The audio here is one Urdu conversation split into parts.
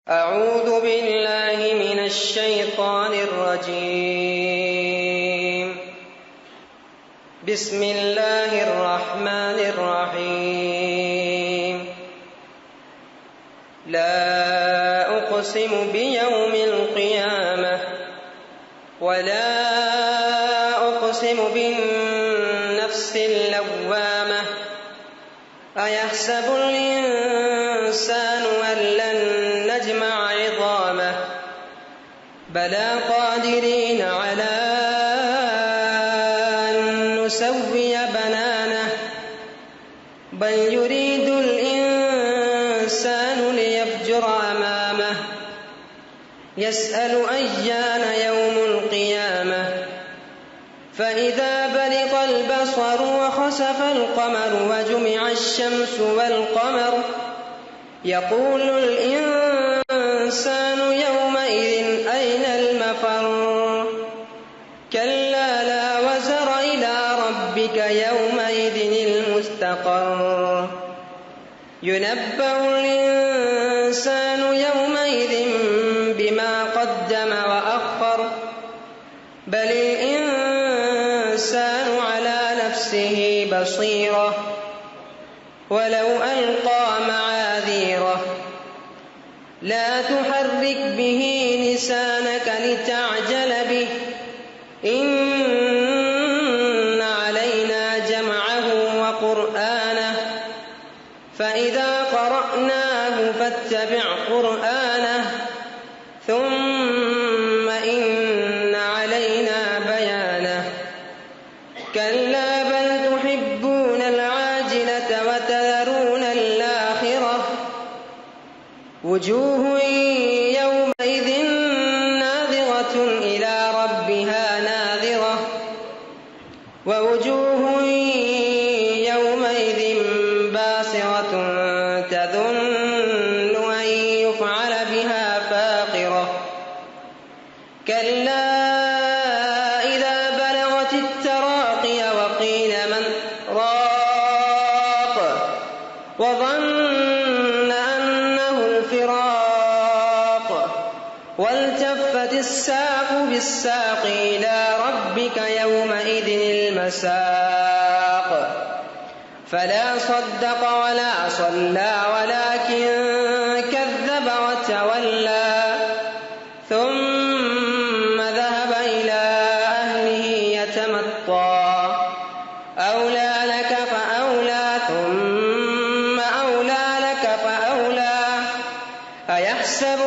أعوذ بالله من الشيطان الرجيم. بسم الله الرحمن الرحيم. لا أقسم بيوم القيامة ولا أقسم بالنفس اللوامة أيحسب الإنسان أن لن نجمع عظامه بلى قادرين على أن نسوي بنانه بل يريد الإنسان ليفجر أمامه يسأل أيان يوم القيامة فإذا برق البصر وخسف القمر وجمع الشمس والقمر يقول الإنسان يومئذ أين المفر كلا لا وزر إلى ربك يومئذ المستقر ينبأ الإنسان يومئذ بما قدم وأخر بل الإنسان على نفسه بصيرة ولو ألقى معاذيره لا تحرك به لسانك لتعجل به إن علينا جمعه وقرآنه فإذا قرأناه فاتبع قرآنه ثم إن علينا بيانه كلا بل تحبون العاجلة وتذرون الآخرة وجوه يومئذ ناظرة إلى ربها ناظرة ووجوه يومئذ باسرة تظن أن يفعل بها فاقرة كلا إذا بلغت التراقي وقيل من راق وظن أنه الفراق والتفت الساق بالساق إلى ربك يومئذ المساق فلا صدق ولا صلى ولكن كذب وتولى ثم ذهب إلى أهله يتمطى أولى لك فأولى ثم أولى لك فأولى أيحسب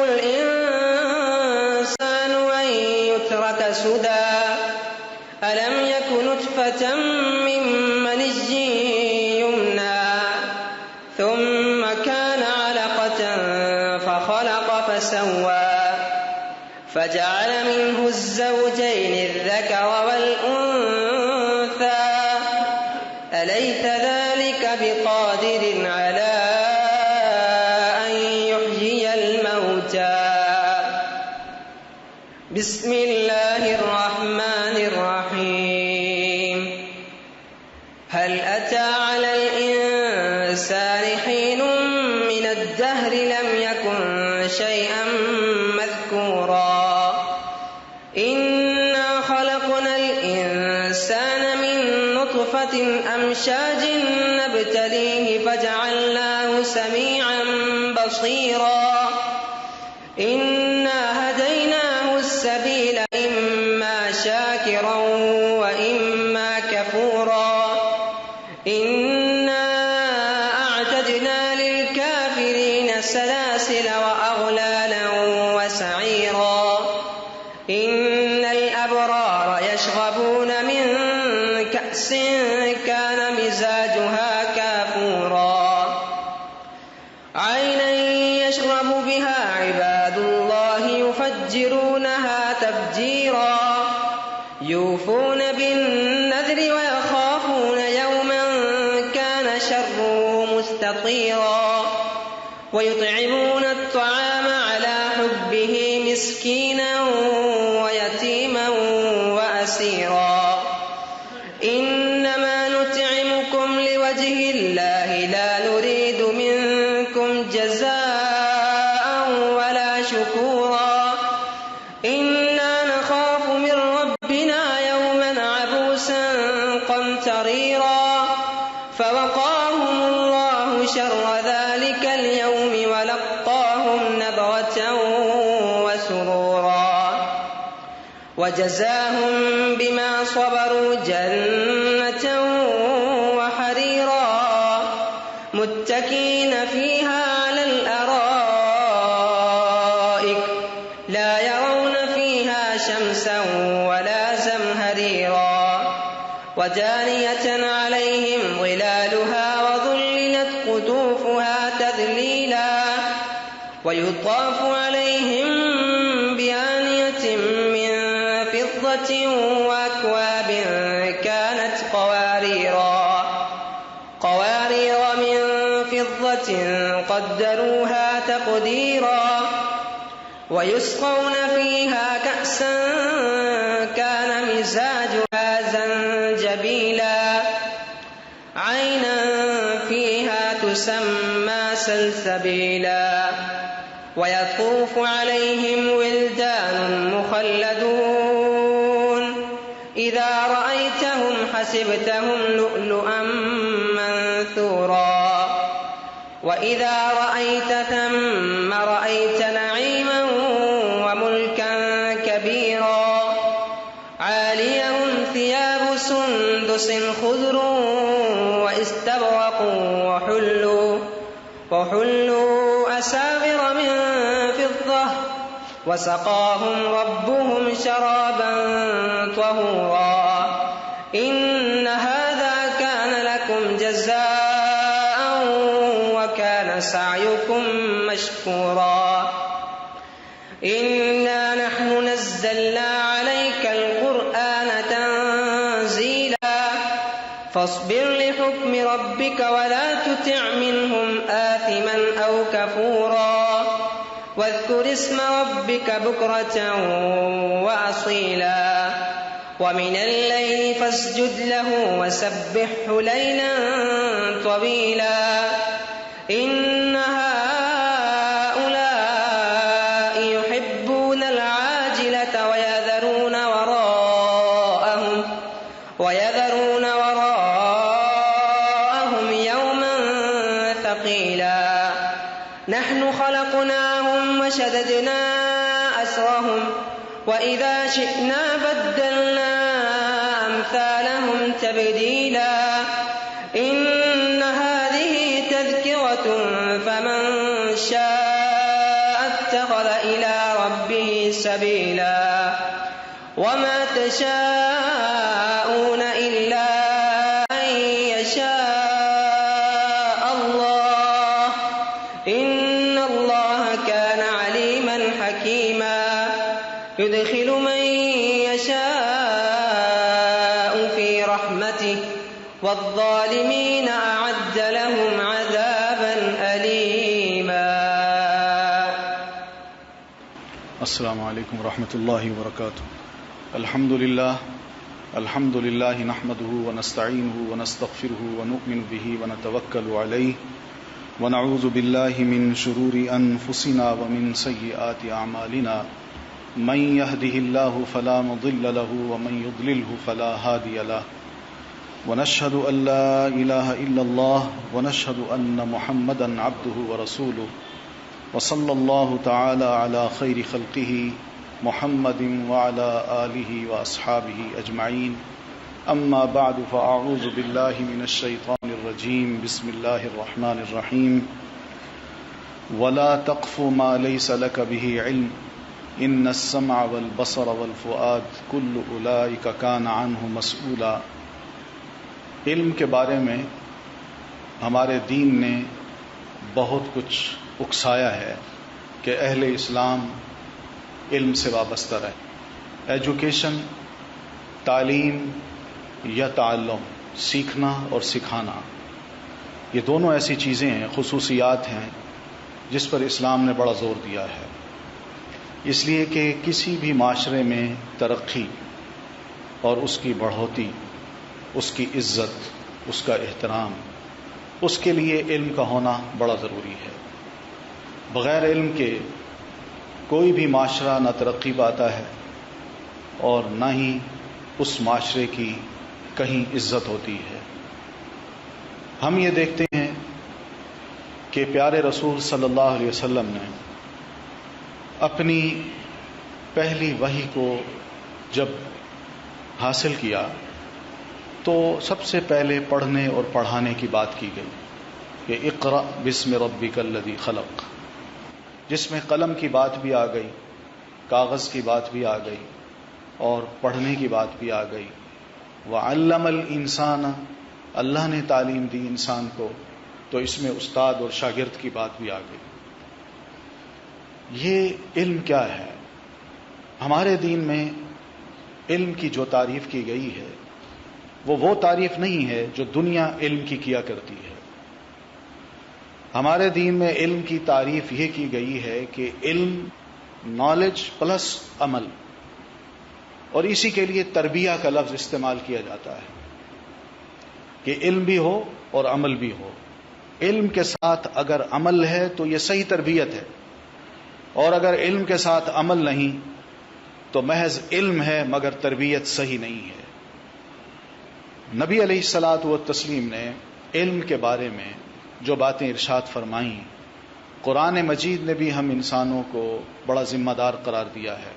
الإنسان أن يترك سدى ألم يك نطفة من مني يمنى ثم كان علقة فخلق فسوى فجعل منه الزوجين الذكر والأنثى أليس ذلك بقادر على أن يحيي الموتى بسم الله الرحمن الرحيم هل أتى على الإنسان حين من الدهر لم يكن شيئا مذكورا إنا خلقنا الإنسان من نطفة أمشاج نبتليه فجعلناه سميعا بصيرا إنا هديناه السبيل إما شاكرا وإما كفورا إنا أعتدنا للكافرين سلاسل وأغلالا وسعيرا إن الأبرار يشربون من كأس كان مزاجها كافورا عينا يشرب بها عباد الله يفجرونها تفجيرا يوفون بالنذر ويخافون يوما كان شره مستطيرا ويطعمون الطعام على حبه مسكينا ويتيما وأسيرا إنما نطعمكم لوجه الله لا نريد منكم جزاء ولا شكورا إنا نخاف من ربنا يوما عبوسا قمطريرا فوقاهم الله شر ذلك اليوم ولقاهم نضرة وسرورا وجزاهم بما صبروا جنة وحريرا متكئين فيها على الأرائك لا يرون فيها شمسا ولا زمهريرا ودانية عليهم ظلالها وذللت قطوفها تذليلا ويطاف عليهم بآنية من فضة وأكواب كانت قوارير من فضة قدروها تقديرا ويسقون فيها كأسا كان مزاجها زنجبيلا عينا فيها تسمى سلسبيلا ويطوف عليهم ولدان مخلدون إذا رأيتهم حسبتهم لؤلؤا منثورا وإذا رأيت ثم رأيت نعيما وملكا كبيرا عاليهم ثياب سندس خضر واستبرق وحلوا أساور من فضة وسقاهم ربهم شرابا طهورا إن هذا كان لكم جزاء وكان سعيكم مشكورا إنا نحن نزلنا عليك القرآن تنزيلا فاصبر لحكم ربك ولا تطع منهم آثما أو كفورا واذكر اسم ربك بكرة وأصيلا ومن الليل فاسجد له وسبحه ليلا طويلا إن هؤلاء يحبون العاجلة ويذرون وراءهم يوما ثقيلا نحن خلقناهم وشددنا أسرهم وإذا شئنا بدلنا أمثالهم تبديلا إن هذه تذكرة فمن شاء اتخذ إلى ربه سبيلا وما تشاءون إلا أن يشاء الله إن الله كان عليما حكيما يدخل من يشاء في رحمته والظالمين أعد لهم عذابا أليما. السلام عليكم ورحمة الله وبركاته. الحمد لله نحمده ونستعينه ونستغفره ونؤمن به ونتوكل عليه ونعوذ بالله من شرور أنفسنا ومن سيئات أعمالنا من يهده الله فلا مضل له ومن يضلله فلا هادي له ونشهد أن لا إله إلا الله ونشهد أن محمدا عبده ورسوله وصلى الله تعالى على خير خلقه محمد وعلى آله وأصحابه أجمعين أما بعد فأعوذ بالله من الشيطان الرجيم بسم الله الرحمن الرحيم ولا تقف ما ليس لك به علم إن السمع والبصر والفؤاد كل أولئك كان عنه مسؤولا. علم کے بارے میں ہمارے دین نے بہت کچھ اکسایا ہے کہ اہل اسلام علم سے وابستہ رہے. ایجوکیشن، تعلیم یا تعلم، سیکھنا اور سکھانا، یہ دونوں ایسی چیزیں ہیں، خصوصیات ہیں جس پر اسلام نے بڑا زور دیا ہے. اس لیے کہ کسی بھی معاشرے میں ترقی اور اس کی بڑھوتی، اس کی عزت، اس کا احترام، اس کے لیے علم کا ہونا بڑا ضروری ہے. بغیر علم کے کوئی بھی معاشرہ نہ ترقی پاتا ہے اور نہ ہی اس معاشرے کی کہیں عزت ہوتی ہے۔ ہم یہ دیکھتے ہیں کہ پیارے رسول صلی اللہ علیہ وسلم نے اپنی پہلی وحی کو جب حاصل کیا تو سب سے پہلے پڑھنے اور پڑھانے کی بات کی گئی کہ اقرأ بسم ربک الذی خلق، جس میں قلم کی بات بھی آ گئی، کاغذ کی بات بھی آ گئی اور پڑھنے کی بات بھی آ گئی۔ وعلم الانسان، اللہ نے تعلیم دی انسان کو، تو اس میں استاد اور شاگرد کی بات بھی آ گئی۔ یہ علم کیا ہے؟ ہمارے دین میں علم کی جو تعریف کی گئی ہے وہ تعریف نہیں ہے جو دنیا علم کی کیا کرتی ہے۔ ہمارے دین میں علم کی تعریف یہ کی گئی ہے کہ علم نالج پلس عمل، اور اسی کے لیے تربیہ کا لفظ استعمال کیا جاتا ہے کہ علم بھی ہو اور عمل بھی ہو۔ علم کے ساتھ اگر عمل ہے تو یہ صحیح تربیت ہے، اور اگر علم کے ساتھ عمل نہیں تو محض علم ہے مگر تربیت صحیح نہیں ہے۔ نبی علیہ الصلاۃ والتسلیم نے علم کے بارے میں جو باتیں ارشاد فرمائیں، قرآن مجید نے بھی ہم انسانوں کو بڑا ذمہ دار قرار دیا ہے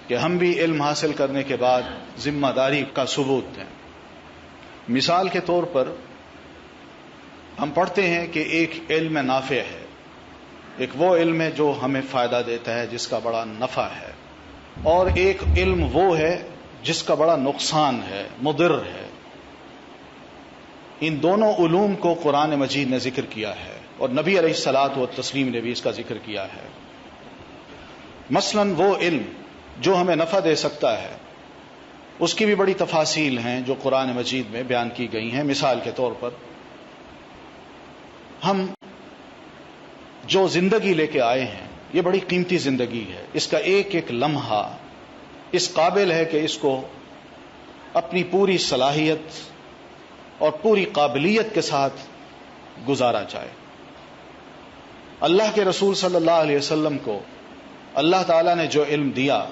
کہ ہم بھی علم حاصل کرنے کے بعد ذمہ داری کا ثبوت دیں۔ مثال کے طور پر ہم پڑھتے ہیں کہ ایک علم نافع ہے، ایک وہ علم ہے جو ہمیں فائدہ دیتا ہے، جس کا بڑا نفع ہے، اور ایک علم وہ ہے جس کا بڑا نقصان ہے، مضر ہے۔ ان دونوں علوم کو قرآن مجید نے ذکر کیا ہے اور نبی علیہ الصلاۃ والتسلیم نے بھی اس کا ذکر کیا ہے۔ مثلا وہ علم جو ہمیں نفع دے سکتا ہے اس کی بھی بڑی تفاصیل ہیں جو قرآن مجید میں بیان کی گئی ہیں۔ مثال کے طور پر ہم جو زندگی لے کے آئے ہیں یہ بڑی قیمتی زندگی ہے، اس کا ایک ایک لمحہ اس قابل ہے کہ اس کو اپنی پوری صلاحیت اور پوری قابلیت کے ساتھ گزارا جائے۔ اللہ کے رسول صلی اللہ علیہ وسلم کو اللہ تعالیٰ نے جو علم دیا،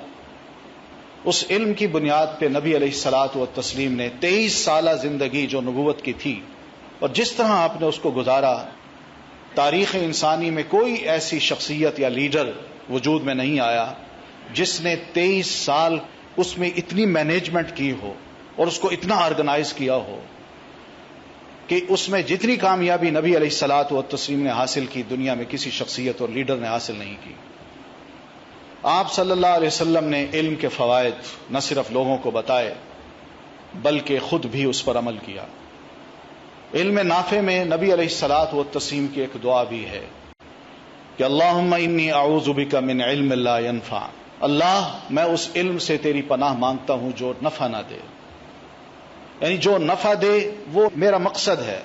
اس علم کی بنیاد پہ نبی علیہ الصلاۃ والتسلیم نے 23 سالہ زندگی جو نبوت کی تھی اور جس طرح آپ نے اس کو گزارا، تاریخ انسانی میں کوئی ایسی شخصیت یا لیڈر وجود میں نہیں آیا جس نے 23 سال اس میں اتنی مینجمنٹ کی ہو اور اس کو اتنا آرگنائز کیا ہو کہ اس میں جتنی کامیابی نبی علیہ الصلاۃ والتسلیم نے حاصل کی، دنیا میں کسی شخصیت اور لیڈر نے حاصل نہیں کی۔ آپ صلی اللہ علیہ وسلم نے علم کے فوائد نہ صرف لوگوں کو بتائے بلکہ خود بھی اس پر عمل کیا۔ علم نافع میں نبی علیہ الصلاۃ والتسلیم کی ایک دعا بھی ہے کہ اللہم انی اعوذ بک من علم لا ینفع، اللہ میں اس علم سے تیری پناہ مانگتا ہوں جو نفع نہ دے، یعنی جو نفع دے وہ میرا مقصد ہے،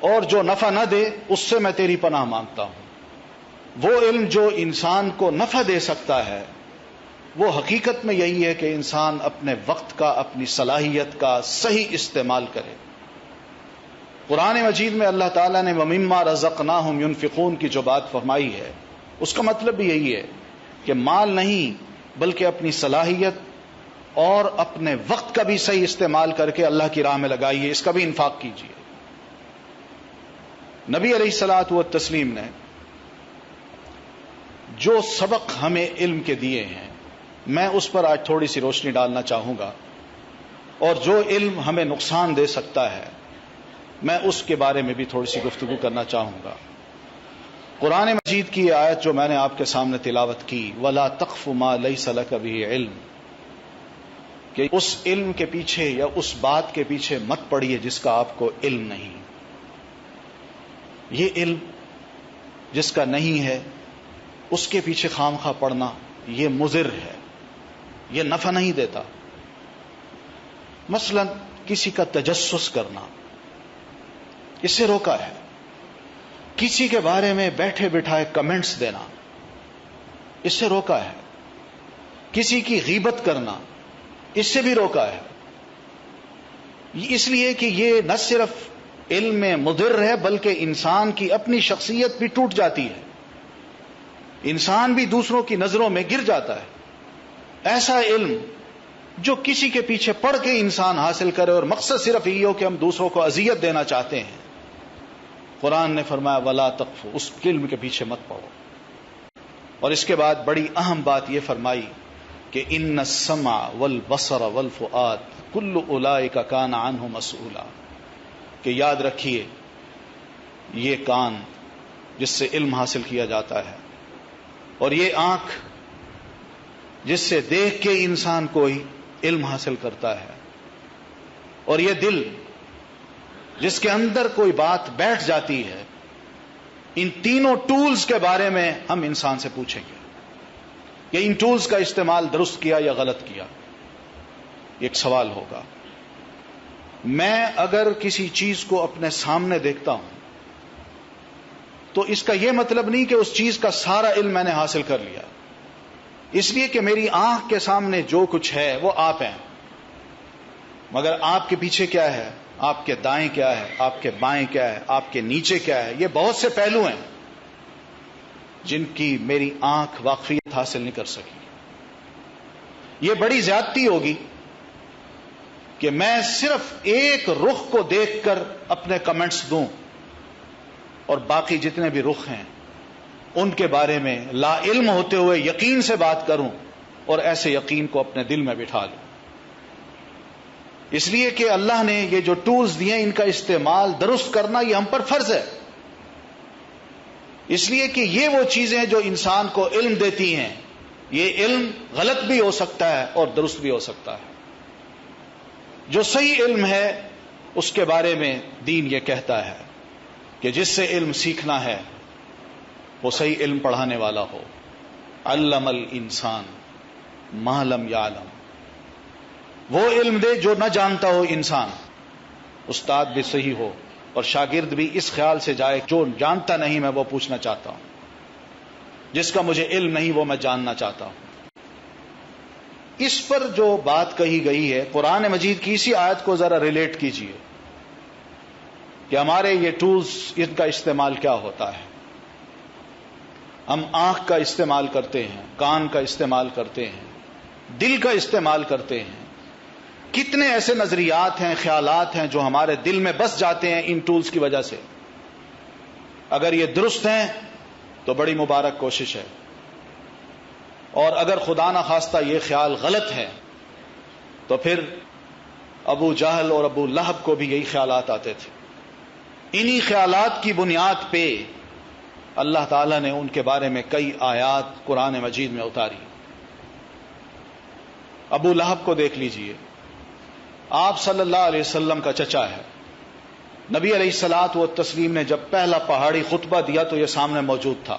اور جو نفع نہ دے اس سے میں تیری پناہ مانگتا ہوں۔ وہ علم جو انسان کو نفع دے سکتا ہے وہ حقیقت میں یہی ہے کہ انسان اپنے وقت کا، اپنی صلاحیت کا صحیح استعمال کرے۔ قرآن مجید میں اللہ تعالیٰ نے وَمِمَّا رَزَقْنَاهُمْ يُنْفِقُونَ کی جو بات فرمائی ہے اس کا مطلب بھی یہی ہے کہ مال نہیں بلکہ اپنی صلاحیت اور اپنے وقت کا بھی صحیح استعمال کر کے اللہ کی راہ میں لگائیے، اس کا بھی انفاق کیجیے۔ نبی علیہ الصلاۃ والتسلیم نے جو سبق ہمیں علم کے دیے ہیں میں اس پر آج تھوڑی سی روشنی ڈالنا چاہوں گا، اور جو علم ہمیں نقصان دے سکتا ہے میں اس کے بارے میں بھی تھوڑی سی گفتگو کرنا چاہوں گا۔ قرآن مجید کی یہ آیت جو میں نے آپ کے سامنے تلاوت کی، وَلَا تَقْفُ مَا لَيْسَ لَكَ بِهِ عِلْمٌ، کہ اس علم کے پیچھے یا اس بات کے پیچھے مت پڑیے جس کا آپ کو علم نہیں۔ یہ علم جس کا نہیں ہے اس کے پیچھے خامخواہ پڑنا یہ مضر ہے، یہ نفع نہیں دیتا۔ مثلا کسی کا تجسس کرنا، اس سے روکا ہے۔ کسی کے بارے میں بیٹھے بٹھائے کمنٹس دینا، اس سے روکا ہے۔ کسی کی غیبت کرنا، اس سے بھی روکا ہے، اس لیے کہ یہ نہ صرف علم میں مضر ہے بلکہ انسان کی اپنی شخصیت بھی ٹوٹ جاتی ہے۔ انسان بھی دوسروں کی نظروں میں گر جاتا ہے. ایسا علم جو کسی کے پیچھے پڑھ کے انسان حاصل کرے اور مقصد صرف یہ ہو کہ ہم دوسروں کو اذیت دینا چاہتے ہیں. قرآن نے فرمایا ولا تقف، اس علم کے پیچھے مت پڑو. اور اس کے بعد بڑی اہم بات یہ فرمائی کہ ان السمع والبصر والفؤاد کل اولئک کان عنہ مسئولا، کہ یاد رکھیے یہ کان جس سے علم حاصل کیا جاتا ہے، اور یہ آنکھ جس سے دیکھ کے انسان کوئی علم حاصل کرتا ہے، اور یہ دل جس کے اندر کوئی بات بیٹھ جاتی ہے، ان تینوں ٹولز کے بارے میں ہم انسان سے پوچھیں گے کہ ان ٹولز کا استعمال درست کیا یا غلط کیا. ایک سوال ہوگا. میں اگر کسی چیز کو اپنے سامنے دیکھتا ہوں تو اس کا یہ مطلب نہیں کہ اس چیز کا سارا علم میں نے حاصل کر لیا، اس لیے کہ میری آنکھ کے سامنے جو کچھ ہے وہ آپ ہیں، مگر آپ کے پیچھے کیا ہے، آپ کے دائیں کیا ہے، آپ کے بائیں کیا ہے، آپ کے نیچے کیا ہے، یہ بہت سے پہلو ہیں جن کی میری آنکھ واقفیت حاصل نہیں کر سکی. یہ بڑی زیادتی ہوگی کہ میں صرف ایک رخ کو دیکھ کر اپنے کمنٹس دوں اور باقی جتنے بھی رخ ہیں ان کے بارے میں لا علم ہوتے ہوئے یقین سے بات کروں اور ایسے یقین کو اپنے دل میں بٹھا لوں. اس لیے کہ اللہ نے یہ جو ٹولز دیے ان کا استعمال درست کرنا یہ ہم پر فرض ہے. اس لیے کہ یہ وہ چیزیں جو انسان کو علم دیتی ہیں، یہ علم غلط بھی ہو سکتا ہے اور درست بھی ہو سکتا ہے. جو صحیح علم ہے اس کے بارے میں دین یہ کہتا ہے کہ جس سے علم سیکھنا ہے وہ صحیح علم پڑھانے والا ہو. علم الانسان ما لم یعلم، وہ علم دے جو نہ جانتا ہو انسان. استاد بھی صحیح ہو اور شاگرد بھی اس خیال سے جائے جو جانتا نہیں میں وہ پوچھنا چاہتا ہوں، جس کا مجھے علم نہیں وہ میں جاننا چاہتا ہوں. اس پر جو بات کہی گئی ہے قرآن مجید کی اسی آیت کو ذرا ریلیٹ کیجئے کہ ہمارے یہ ٹولز ان کا استعمال کیا ہوتا ہے. ہم آنکھ کا استعمال کرتے ہیں، کان کا استعمال کرتے ہیں، دل کا استعمال کرتے ہیں. کتنے ایسے نظریات ہیں، خیالات ہیں جو ہمارے دل میں بس جاتے ہیں ان ٹولز کی وجہ سے. اگر یہ درست ہیں تو بڑی مبارک کوشش ہے، اور اگر خدا نہ خواستہ یہ خیال غلط ہے تو پھر ابو جہل اور ابو لہب کو بھی یہی خیالات آتے تھے. انہی خیالات کی بنیاد پہ اللہ تعالیٰ نے ان کے بارے میں کئی آیات قرآن مجید میں اتاری. ابو لہب کو دیکھ لیجئے، آپ صلی اللہ علیہ وسلم کا چچا ہے. نبی علیہ الصلوۃ والتسلیم نے جب پہلا پہاڑی خطبہ دیا تو یہ سامنے موجود تھا،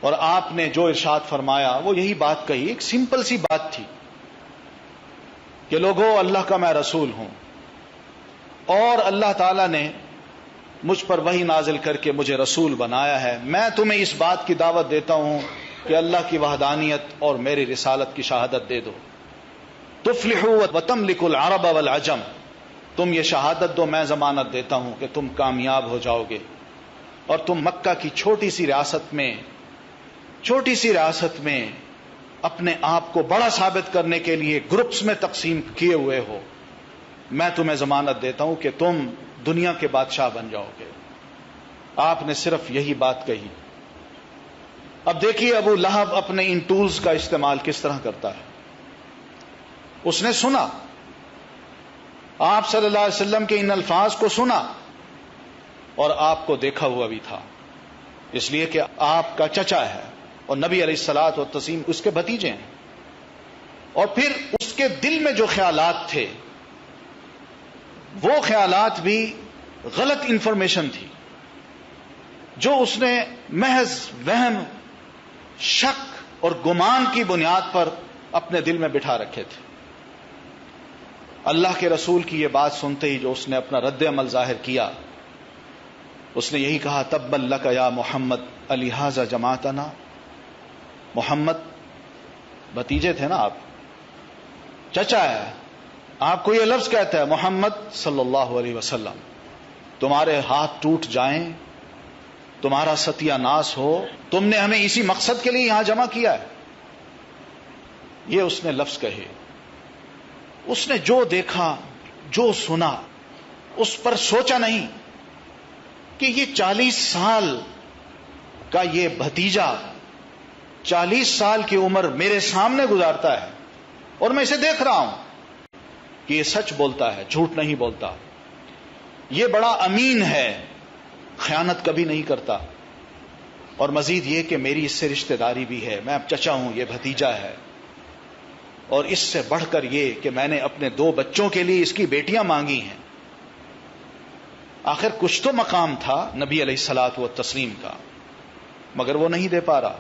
اور آپ نے جو ارشاد فرمایا وہ یہی بات کہی. ایک سمپل سی بات تھی کہ لوگوں اللہ کا میں رسول ہوں، اور اللہ تعالیٰ نے مجھ پر وحی نازل کر کے مجھے رسول بنایا ہے. میں تمہیں اس بات کی دعوت دیتا ہوں کہ اللہ کی وحدانیت اور میری رسالت کی شہادت دے دو. تفلحوا وتملکوا العرب والعجم، تم یہ شہادت دو، میں ضمانت دیتا ہوں کہ تم کامیاب ہو جاؤ گے، اور تم مکہ کی چھوٹی سی ریاست میں اپنے آپ کو بڑا ثابت کرنے کے لیے گروپس میں تقسیم کیے ہوئے ہو. میں تمہیں ضمانت دیتا ہوں کہ تم دنیا کے بادشاہ بن جاؤ گے. آپ نے صرف یہی بات کہی. اب دیکھیے ابو لہب اپنے ان ٹولز کا استعمال کس طرح کرتا ہے. اس نے سنا، آپ صلی اللہ علیہ وسلم کے ان الفاظ کو سنا، اور آپ کو دیکھا ہوا بھی تھا، اس لیے کہ آپ کا چچا ہے اور نبی علیہ الصلوۃ والتسلیم اس کے بھتیجے ہیں. اور پھر اس کے دل میں جو خیالات تھے وہ خیالات بھی غلط انفارمیشن تھی جو اس نے محض وہم، شک اور گمان کی بنیاد پر اپنے دل میں بٹھا رکھے تھے. اللہ کے رسول کی یہ بات سنتے ہی جو اس نے اپنا رد عمل ظاہر کیا، اس نے یہی کہا تبا لک یا محمد الہذا جماعتنا. محمد بھتیجے تھے نا، آپ چچا ہے، آپ کو یہ لفظ کہتا ہے محمد صلی اللہ علیہ وسلم، تمہارے ہاتھ ٹوٹ جائیں تمہارا ستیہ ناس ہو، تم نے ہمیں اسی مقصد کے لیے یہاں جمع کیا ہے. یہ اس نے لفظ کہے. اس نے جو دیکھا جو سنا اس پر سوچا نہیں کہ یہ 40 سال کا یہ بھتیجا 40 سال کی عمر میرے سامنے گزارتا ہے اور میں اسے دیکھ رہا ہوں کہ یہ سچ بولتا ہے، جھوٹ نہیں بولتا، یہ بڑا امین ہے، خیانت کبھی نہیں کرتا، اور مزید یہ کہ میری اس سے رشتہ داری بھی ہے، میں اب چچا ہوں، یہ بھتیجا ہے، اور اس سے بڑھ کر یہ کہ میں نے اپنے 2 بچوں کے لیے اس کی بیٹیاں مانگی ہیں. آخر کچھ تو مقام تھا نبی علیہ الصلوۃ والتسلیم کا، مگر وہ نہیں دے پا رہا.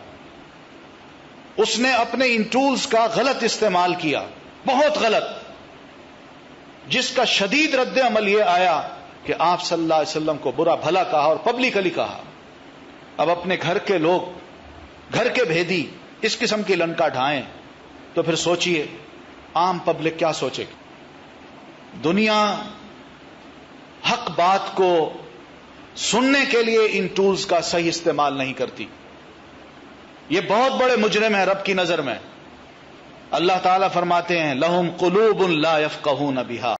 اس نے اپنے ان ٹولز کا غلط استعمال کیا، بہت غلط، جس کا شدید رد عمل یہ آیا کہ آپ صلی اللہ علیہ وسلم کو برا بھلا کہا اور پبلکلی کہا. اب اپنے گھر کے لوگ، گھر کے بھیدی اس قسم کی لنکا ڈھائیں تو پھر سوچئے عام پبلک کیا سوچے گی. دنیا حق بات کو سننے کے لیے ان ٹولز کا صحیح استعمال نہیں کرتی. یہ بہت بڑے مجرم ہیں رب کی نظر میں. اللہ تعالیٰ فرماتے ہیں لہم قلوب لا یفقہون بہا،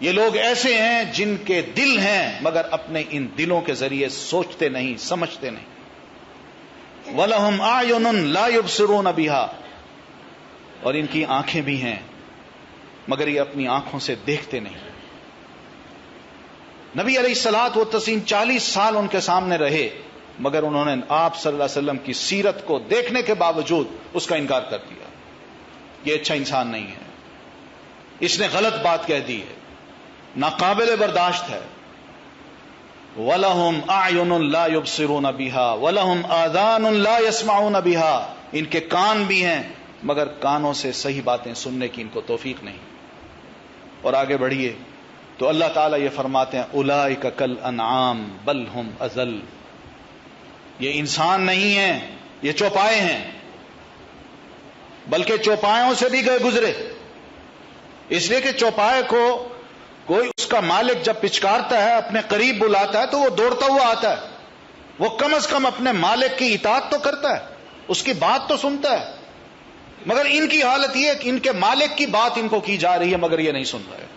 یہ لوگ ایسے ہیں جن کے دل ہیں مگر اپنے ان دلوں کے ذریعے سوچتے نہیں، سمجھتے نہیں. وَلَهُمْ أَعْيُنٌ لَا يُبْصِرُونَ بِهَا، اور ان کی آنکھیں بھی ہیں مگر یہ اپنی آنکھوں سے دیکھتے نہیں. نبی علیہ الصلوۃ والتسلیم 40 سال ان کے سامنے رہے مگر انہوں نے آپ صلی اللہ علیہ وسلم کی سیرت کو دیکھنے کے باوجود اس کا انکار کر دیا. یہ اچھا انسان نہیں ہے، اس نے غلط بات کہہ دی ہے، ناقابل برداشت ہے. وَلَهُمْ أَعْيُنٌ لَا يُبْصِرُونَ بِهَا وَلَهُمْ آذَانٌ لَا يَسْمَعُونَ بِهَا، ان کے کان بھی ہیں مگر کانوں سے صحیح باتیں سننے کی ان کو توفیق نہیں. اور آگے بڑھیے تو اللہ تعالیٰ یہ فرماتے ہیں اولئک کالانعام بل ہم اضل، یہ انسان نہیں ہیں، یہ چوپائے ہیں، بلکہ چوپایوں سے بھی گئے گزرے. اس لیے کہ چوپائے کو کوئی اس کا مالک جب پچکارتا ہے، اپنے قریب بلاتا ہے تو وہ دوڑتا ہوا آتا ہے. وہ کم از کم اپنے مالک کی اطاعت تو کرتا ہے، اس کی بات تو سنتا ہے. مگر ان کی حالت یہ ہے کہ ان کے مالک کی بات ان کو کی جا رہی ہے مگر یہ نہیں سن رہے.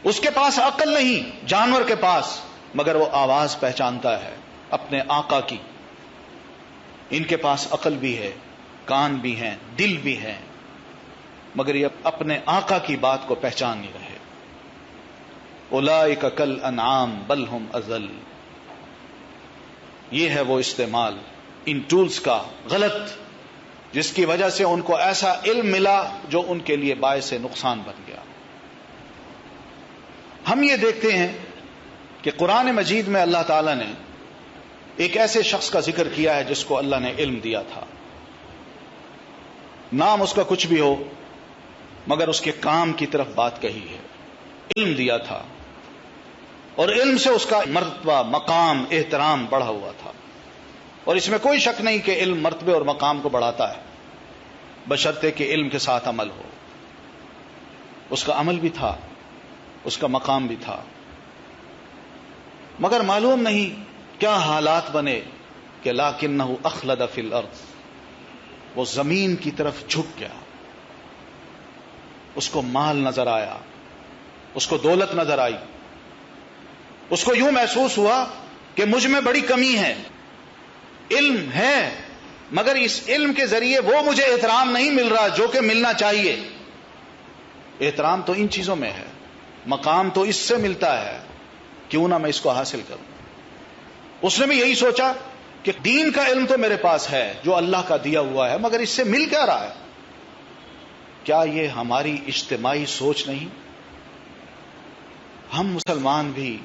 اس کے پاس عقل نہیں، جانور کے پاس، مگر وہ آواز پہچانتا ہے اپنے آقا کی. ان کے پاس عقل بھی ہے، کان بھی ہیں، دل بھی ہیں، مگر یہ اپنے آقا کی بات کو پہچان نہیں رہے. اولئک کالانعام بل ہم اضل. یہ ہے وہ استعمال ان ٹولز کا غلط، جس کی وجہ سے ان کو ایسا علم ملا جو ان کے لیے باعث نقصان بن گیا. ہم یہ دیکھتے ہیں کہ قرآن مجید میں اللہ تعالیٰ نے ایک ایسے شخص کا ذکر کیا ہے جس کو اللہ نے علم دیا تھا. نام اس کا کچھ بھی ہو مگر اس کے کام کی طرف بات کہی ہے. علم دیا تھا اور علم سے اس کا مرتبہ، مقام، احترام بڑھا ہوا تھا. اور اس میں کوئی شک نہیں کہ علم مرتبے اور مقام کو بڑھاتا ہے، بشرطے کہ علم کے ساتھ عمل ہو. اس کا عمل بھی تھا، اس کا مقام بھی تھا، مگر معلوم نہیں کیا حالات بنے کہ لکنہ اخلد فی الارض، وہ زمین کی طرف جھک گیا. اس کو مال نظر آیا، اس کو دولت نظر آئی، اس کو یوں محسوس ہوا کہ مجھ میں بڑی کمی ہے. علم ہے مگر اس علم کے ذریعے وہ مجھے احترام نہیں مل رہا جو کہ ملنا چاہیے. احترام تو ان چیزوں میں ہے، مقام تو اس سے ملتا ہے، کیوں نہ میں اس کو حاصل کروں. اس نے بھی یہی سوچا کہ دین کا علم تو میرے پاس ہے جو اللہ کا دیا ہوا ہے، مگر اس سے مل کیا رہا ہے. کیا یہ ہماری اجتماعی سوچ نہیں؟ ہم مسلمان بھی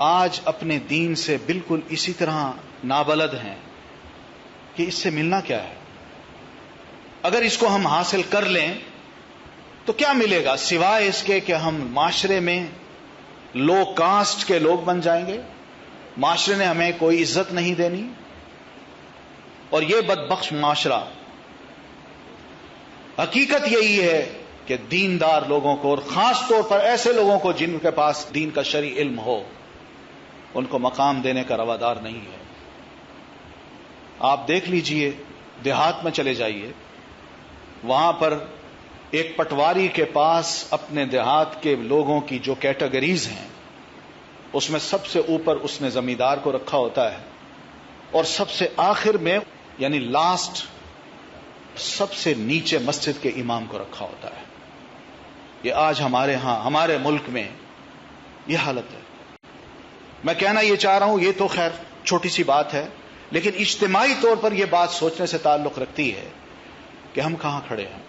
آج اپنے دین سے بالکل اسی طرح نابلد ہیں کہ اس سے ملنا کیا ہے. اگر اس کو ہم حاصل کر لیں تو کیا ملے گا سوائے اس کے کہ ہم معاشرے میں لو کاسٹ کے لوگ بن جائیں گے، معاشرے نے ہمیں کوئی عزت نہیں دینی. اور یہ بدبخش معاشرہ، حقیقت یہی ہے کہ دیندار لوگوں کو، اور خاص طور پر ایسے لوگوں کو جن کے پاس دین کا شرعی علم ہو، ان کو مقام دینے کا روادار نہیں ہے. آپ دیکھ لیجئے، دیہات میں چلے جائیے، وہاں پر ایک پٹواری کے پاس اپنے دیہات کے لوگوں کی جو کیٹیگریز ہیں اس میں سب سے اوپر اس نے زمیندار کو رکھا ہوتا ہے، اور سب سے آخر میں یعنی لاسٹ سب سے نیچے مسجد کے امام کو رکھا ہوتا ہے. یہ آج ہمارے ہاں ہمارے ملک میں یہ حالت ہے. میں کہنا یہ چاہ رہا ہوں، یہ تو خیر چھوٹی سی بات ہے، لیکن اجتماعی طور پر یہ بات سوچنے سے تعلق رکھتی ہے کہ ہم کہاں کھڑے ہیں.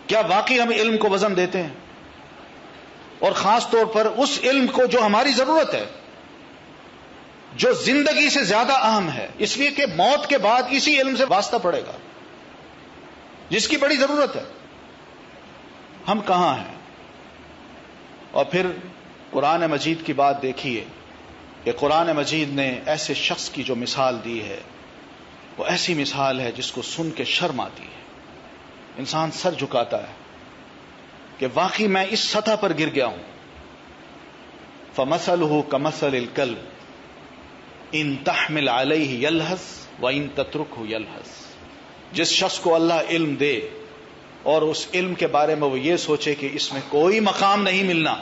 کیا واقعی ہم علم کو وزن دیتے ہیں؟ اور خاص طور پر اس علم کو جو ہماری ضرورت ہے، جو زندگی سے زیادہ اہم ہے، اس لیے کہ موت کے بعد اسی علم سے واسطہ پڑے گا جس کی بڑی ضرورت ہے. ہم کہاں ہیں؟ اور پھر قرآن مجید کی بات دیکھیے کہ قرآن مجید نے ایسے شخص کی جو مثال دی ہے وہ ایسی مثال ہے جس کو سن کے شرم آتی ہے، انسان سر جھکاتا ہے کہ واقعی میں اس سطح پر گر گیا ہوں. فَمَثَلُهُ كَمَثَلِ الْكَلْبِ إِن تَحْمِلْ عَلَيْهِ يَلْهَثْ وَإِن تَتْرُكْهُ يَلْهَثْ. جس شخص کو اللہ علم دے اور اس علم کے بارے میں وہ یہ سوچے کہ اس میں کوئی مقام نہیں ملنا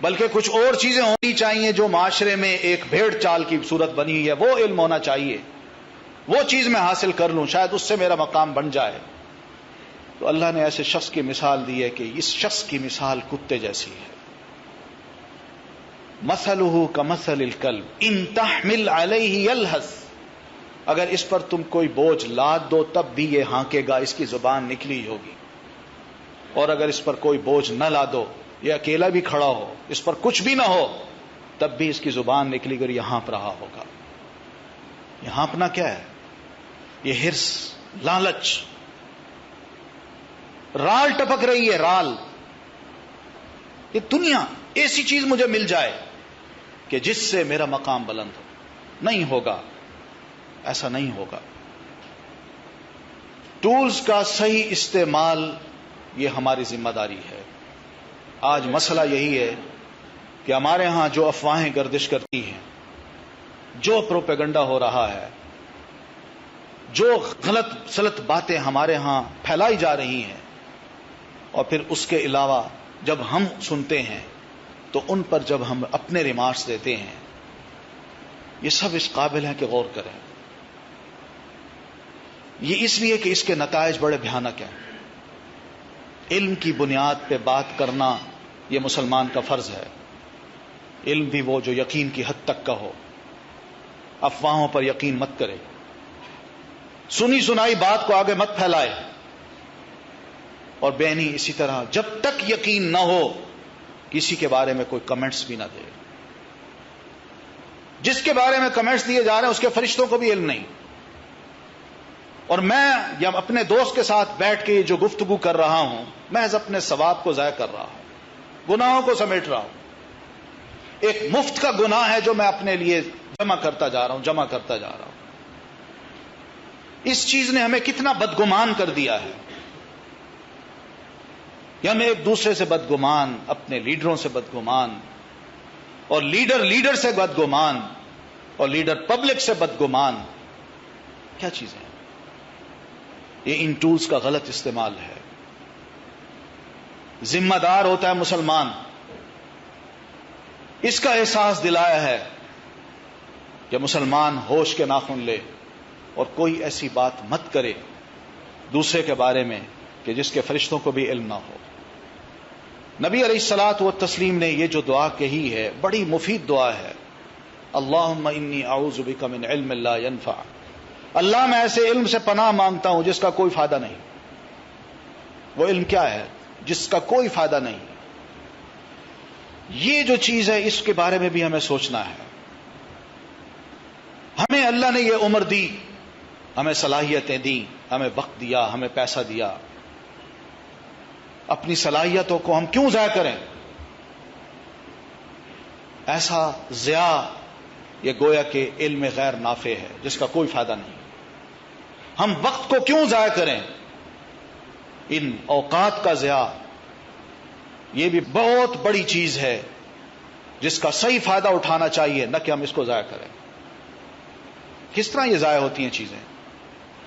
بلکہ کچھ اور چیزیں ہونی چاہیے جو معاشرے میں ایک بھیڑ چال کی صورت بنی ہوئی ہے، وہ علم ہونا چاہیے، وہ چیز میں حاصل کر لوں، شاید اس سے میرا مقام بن جائے. تو اللہ نے ایسے شخص کی مثال دی ہے کہ اس شخص کی مثال کتے جیسی ہے. مثلہ کمثل الکلب ان تحمل علیہ یلہث. اگر اس پر تم کوئی بوجھ لاد دو تب بھی یہ ہانکے گا، اس کی زبان نکلی ہوگی. اور اگر اس پر کوئی بوجھ نہ لادو، یہ اکیلا بھی کھڑا ہو، اس پر کچھ بھی نہ ہو، تب بھی اس کی زبان نکلی کر یہ ہانپ رہا ہوگا. یہ ہانپنا کیا ہے؟ یہ ہرس، لالچ، رال ٹپک رہی ہے، رال. یہ دنیا ایسی چیز مجھے مل جائے کہ جس سے میرا مقام بلند ہو. نہیں ہوگا، ایسا نہیں ہوگا. ٹولز کا صحیح استعمال یہ ہماری ذمہ داری ہے. آج مسئلہ یہی ہے کہ ہمارے ہاں جو افواہیں گردش کرتی ہیں، جو پروپیگنڈا ہو رہا ہے، جو غلط سلط باتیں ہمارے ہاں پھیلائی جا رہی ہیں، اور پھر اس کے علاوہ جب ہم سنتے ہیں تو ان پر جب ہم اپنے ریمارکس دیتے ہیں، یہ سب اس قابل ہے کہ غور کریں. یہ اس لیے کہ اس کے نتائج بڑے بھیانک ہیں. علم کی بنیاد پہ بات کرنا یہ مسلمان کا فرض ہے. علم بھی وہ جو یقین کی حد تک کا ہو. افواہوں پر یقین مت کرے، سنی سنائی بات کو آگے مت پھیلائے، اور بینی اسی طرح جب تک یقین نہ ہو کسی کے بارے میں کوئی کمنٹس بھی نہ دے. جس کے بارے میں کمنٹس دیے جا رہے ہیں اس کے فرشتوں کو بھی علم نہیں. اور میں یا اپنے دوست کے ساتھ بیٹھ کے جو گفتگو کر رہا ہوں، محض اپنے ثواب کو ضائع کر رہا ہوں، گناہوں کو سمیٹ رہا ہوں. ایک مفت کا گناہ ہے جو میں اپنے لیے جمع کرتا جا رہا ہوں. اس چیز نے ہمیں کتنا بدگمان کر دیا ہے. ہم ایک دوسرے سے بدگمان، اپنے لیڈروں سے بدگمان، اور لیڈر سے بدگمان، اور لیڈر پبلک سے بدگمان. کیا چیزیں ہیں یہ؟ ان ٹولز کا غلط استعمال ہے. ذمہ دار ہوتا ہے مسلمان، اس کا احساس دلایا ہے کہ مسلمان ہوش کے ناخن لے اور کوئی ایسی بات مت کرے دوسرے کے بارے میں کہ جس کے فرشتوں کو بھی علم نہ ہو. نبی علیہ الصلوۃ والتسلیم نے یہ جو دعا کہی ہے بڑی مفید دعا ہے. اللہم انی اعوذ بک من علم لا ینفع. اللہ میں ایسے علم سے پناہ مانگتا ہوں جس کا کوئی فائدہ نہیں. وہ علم کیا ہے؟ جس کا کوئی فائدہ نہیں. یہ جو چیز ہے اس کے بارے میں بھی ہمیں سوچنا ہے. ہمیں اللہ نے یہ عمر دی، ہمیں صلاحیتیں دی، ہمیں وقت دیا، ہمیں پیسہ دیا. اپنی صلاحیتوں کو ہم کیوں ضائع کریں؟ ایسا ضیاء یہ گویا کہ علم غیر نافع ہے جس کا کوئی فائدہ نہیں. ہم وقت کو کیوں ضائع کریں؟ ان اوقات کا ضیاء یہ بھی بہت بڑی چیز ہے جس کا صحیح فائدہ اٹھانا چاہیے، نہ کہ ہم اس کو ضائع کریں. کس طرح یہ ضائع ہوتی ہیں چیزیں؟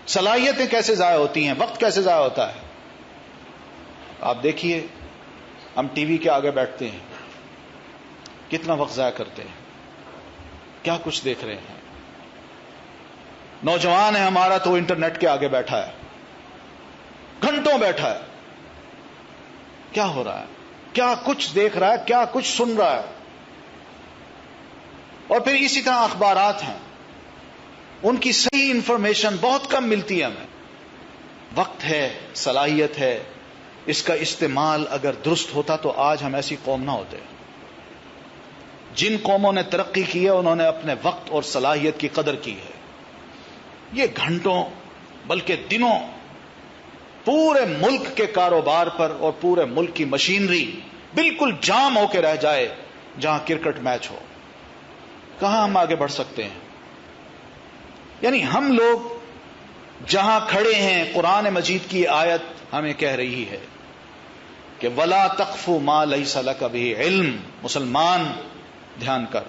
صلاحیتیں کیسے ضائع ہوتی ہیں؟ وقت کیسے ضائع ہوتا ہے؟ آپ دیکھیے، ہم ٹی وی کے آگے بیٹھتے ہیں، کتنا وقت ضائع کرتے ہیں، کیا کچھ دیکھ رہے ہیں. نوجوان ہے ہمارا تو انٹرنیٹ کے آگے بیٹھا ہے، گھنٹوں بیٹھا ہے. کیا ہو رہا ہے؟ کیا کچھ دیکھ رہا ہے، کیا کچھ سن رہا ہے. اور پھر اسی طرح اخبارات ہیں، ان کی صحیح انفارمیشن بہت کم ملتی ہے ہمیں. وقت ہے، صلاحیت ہے، اس کا استعمال اگر درست ہوتا تو آج ہم ایسی قوم نہ ہوتے. جن قوموں نے ترقی کی ہے انہوں نے اپنے وقت اور صلاحیت کی قدر کی ہے. یہ گھنٹوں بلکہ دنوں پورے ملک کے کاروبار پر اور پورے ملک کی مشینری بالکل جام ہو کے رہ جائے جہاں کرکٹ میچ ہو. کہاں ہم آگے بڑھ سکتے ہیں؟ یعنی ہم لوگ جہاں کھڑے ہیں، قرآن مجید کی آیت ہمیں کہہ رہی ہے کہ وَلَا تَقْفُ مَا لَيْسَ لَكَ بِهِ علم. مسلمان دھیان کر،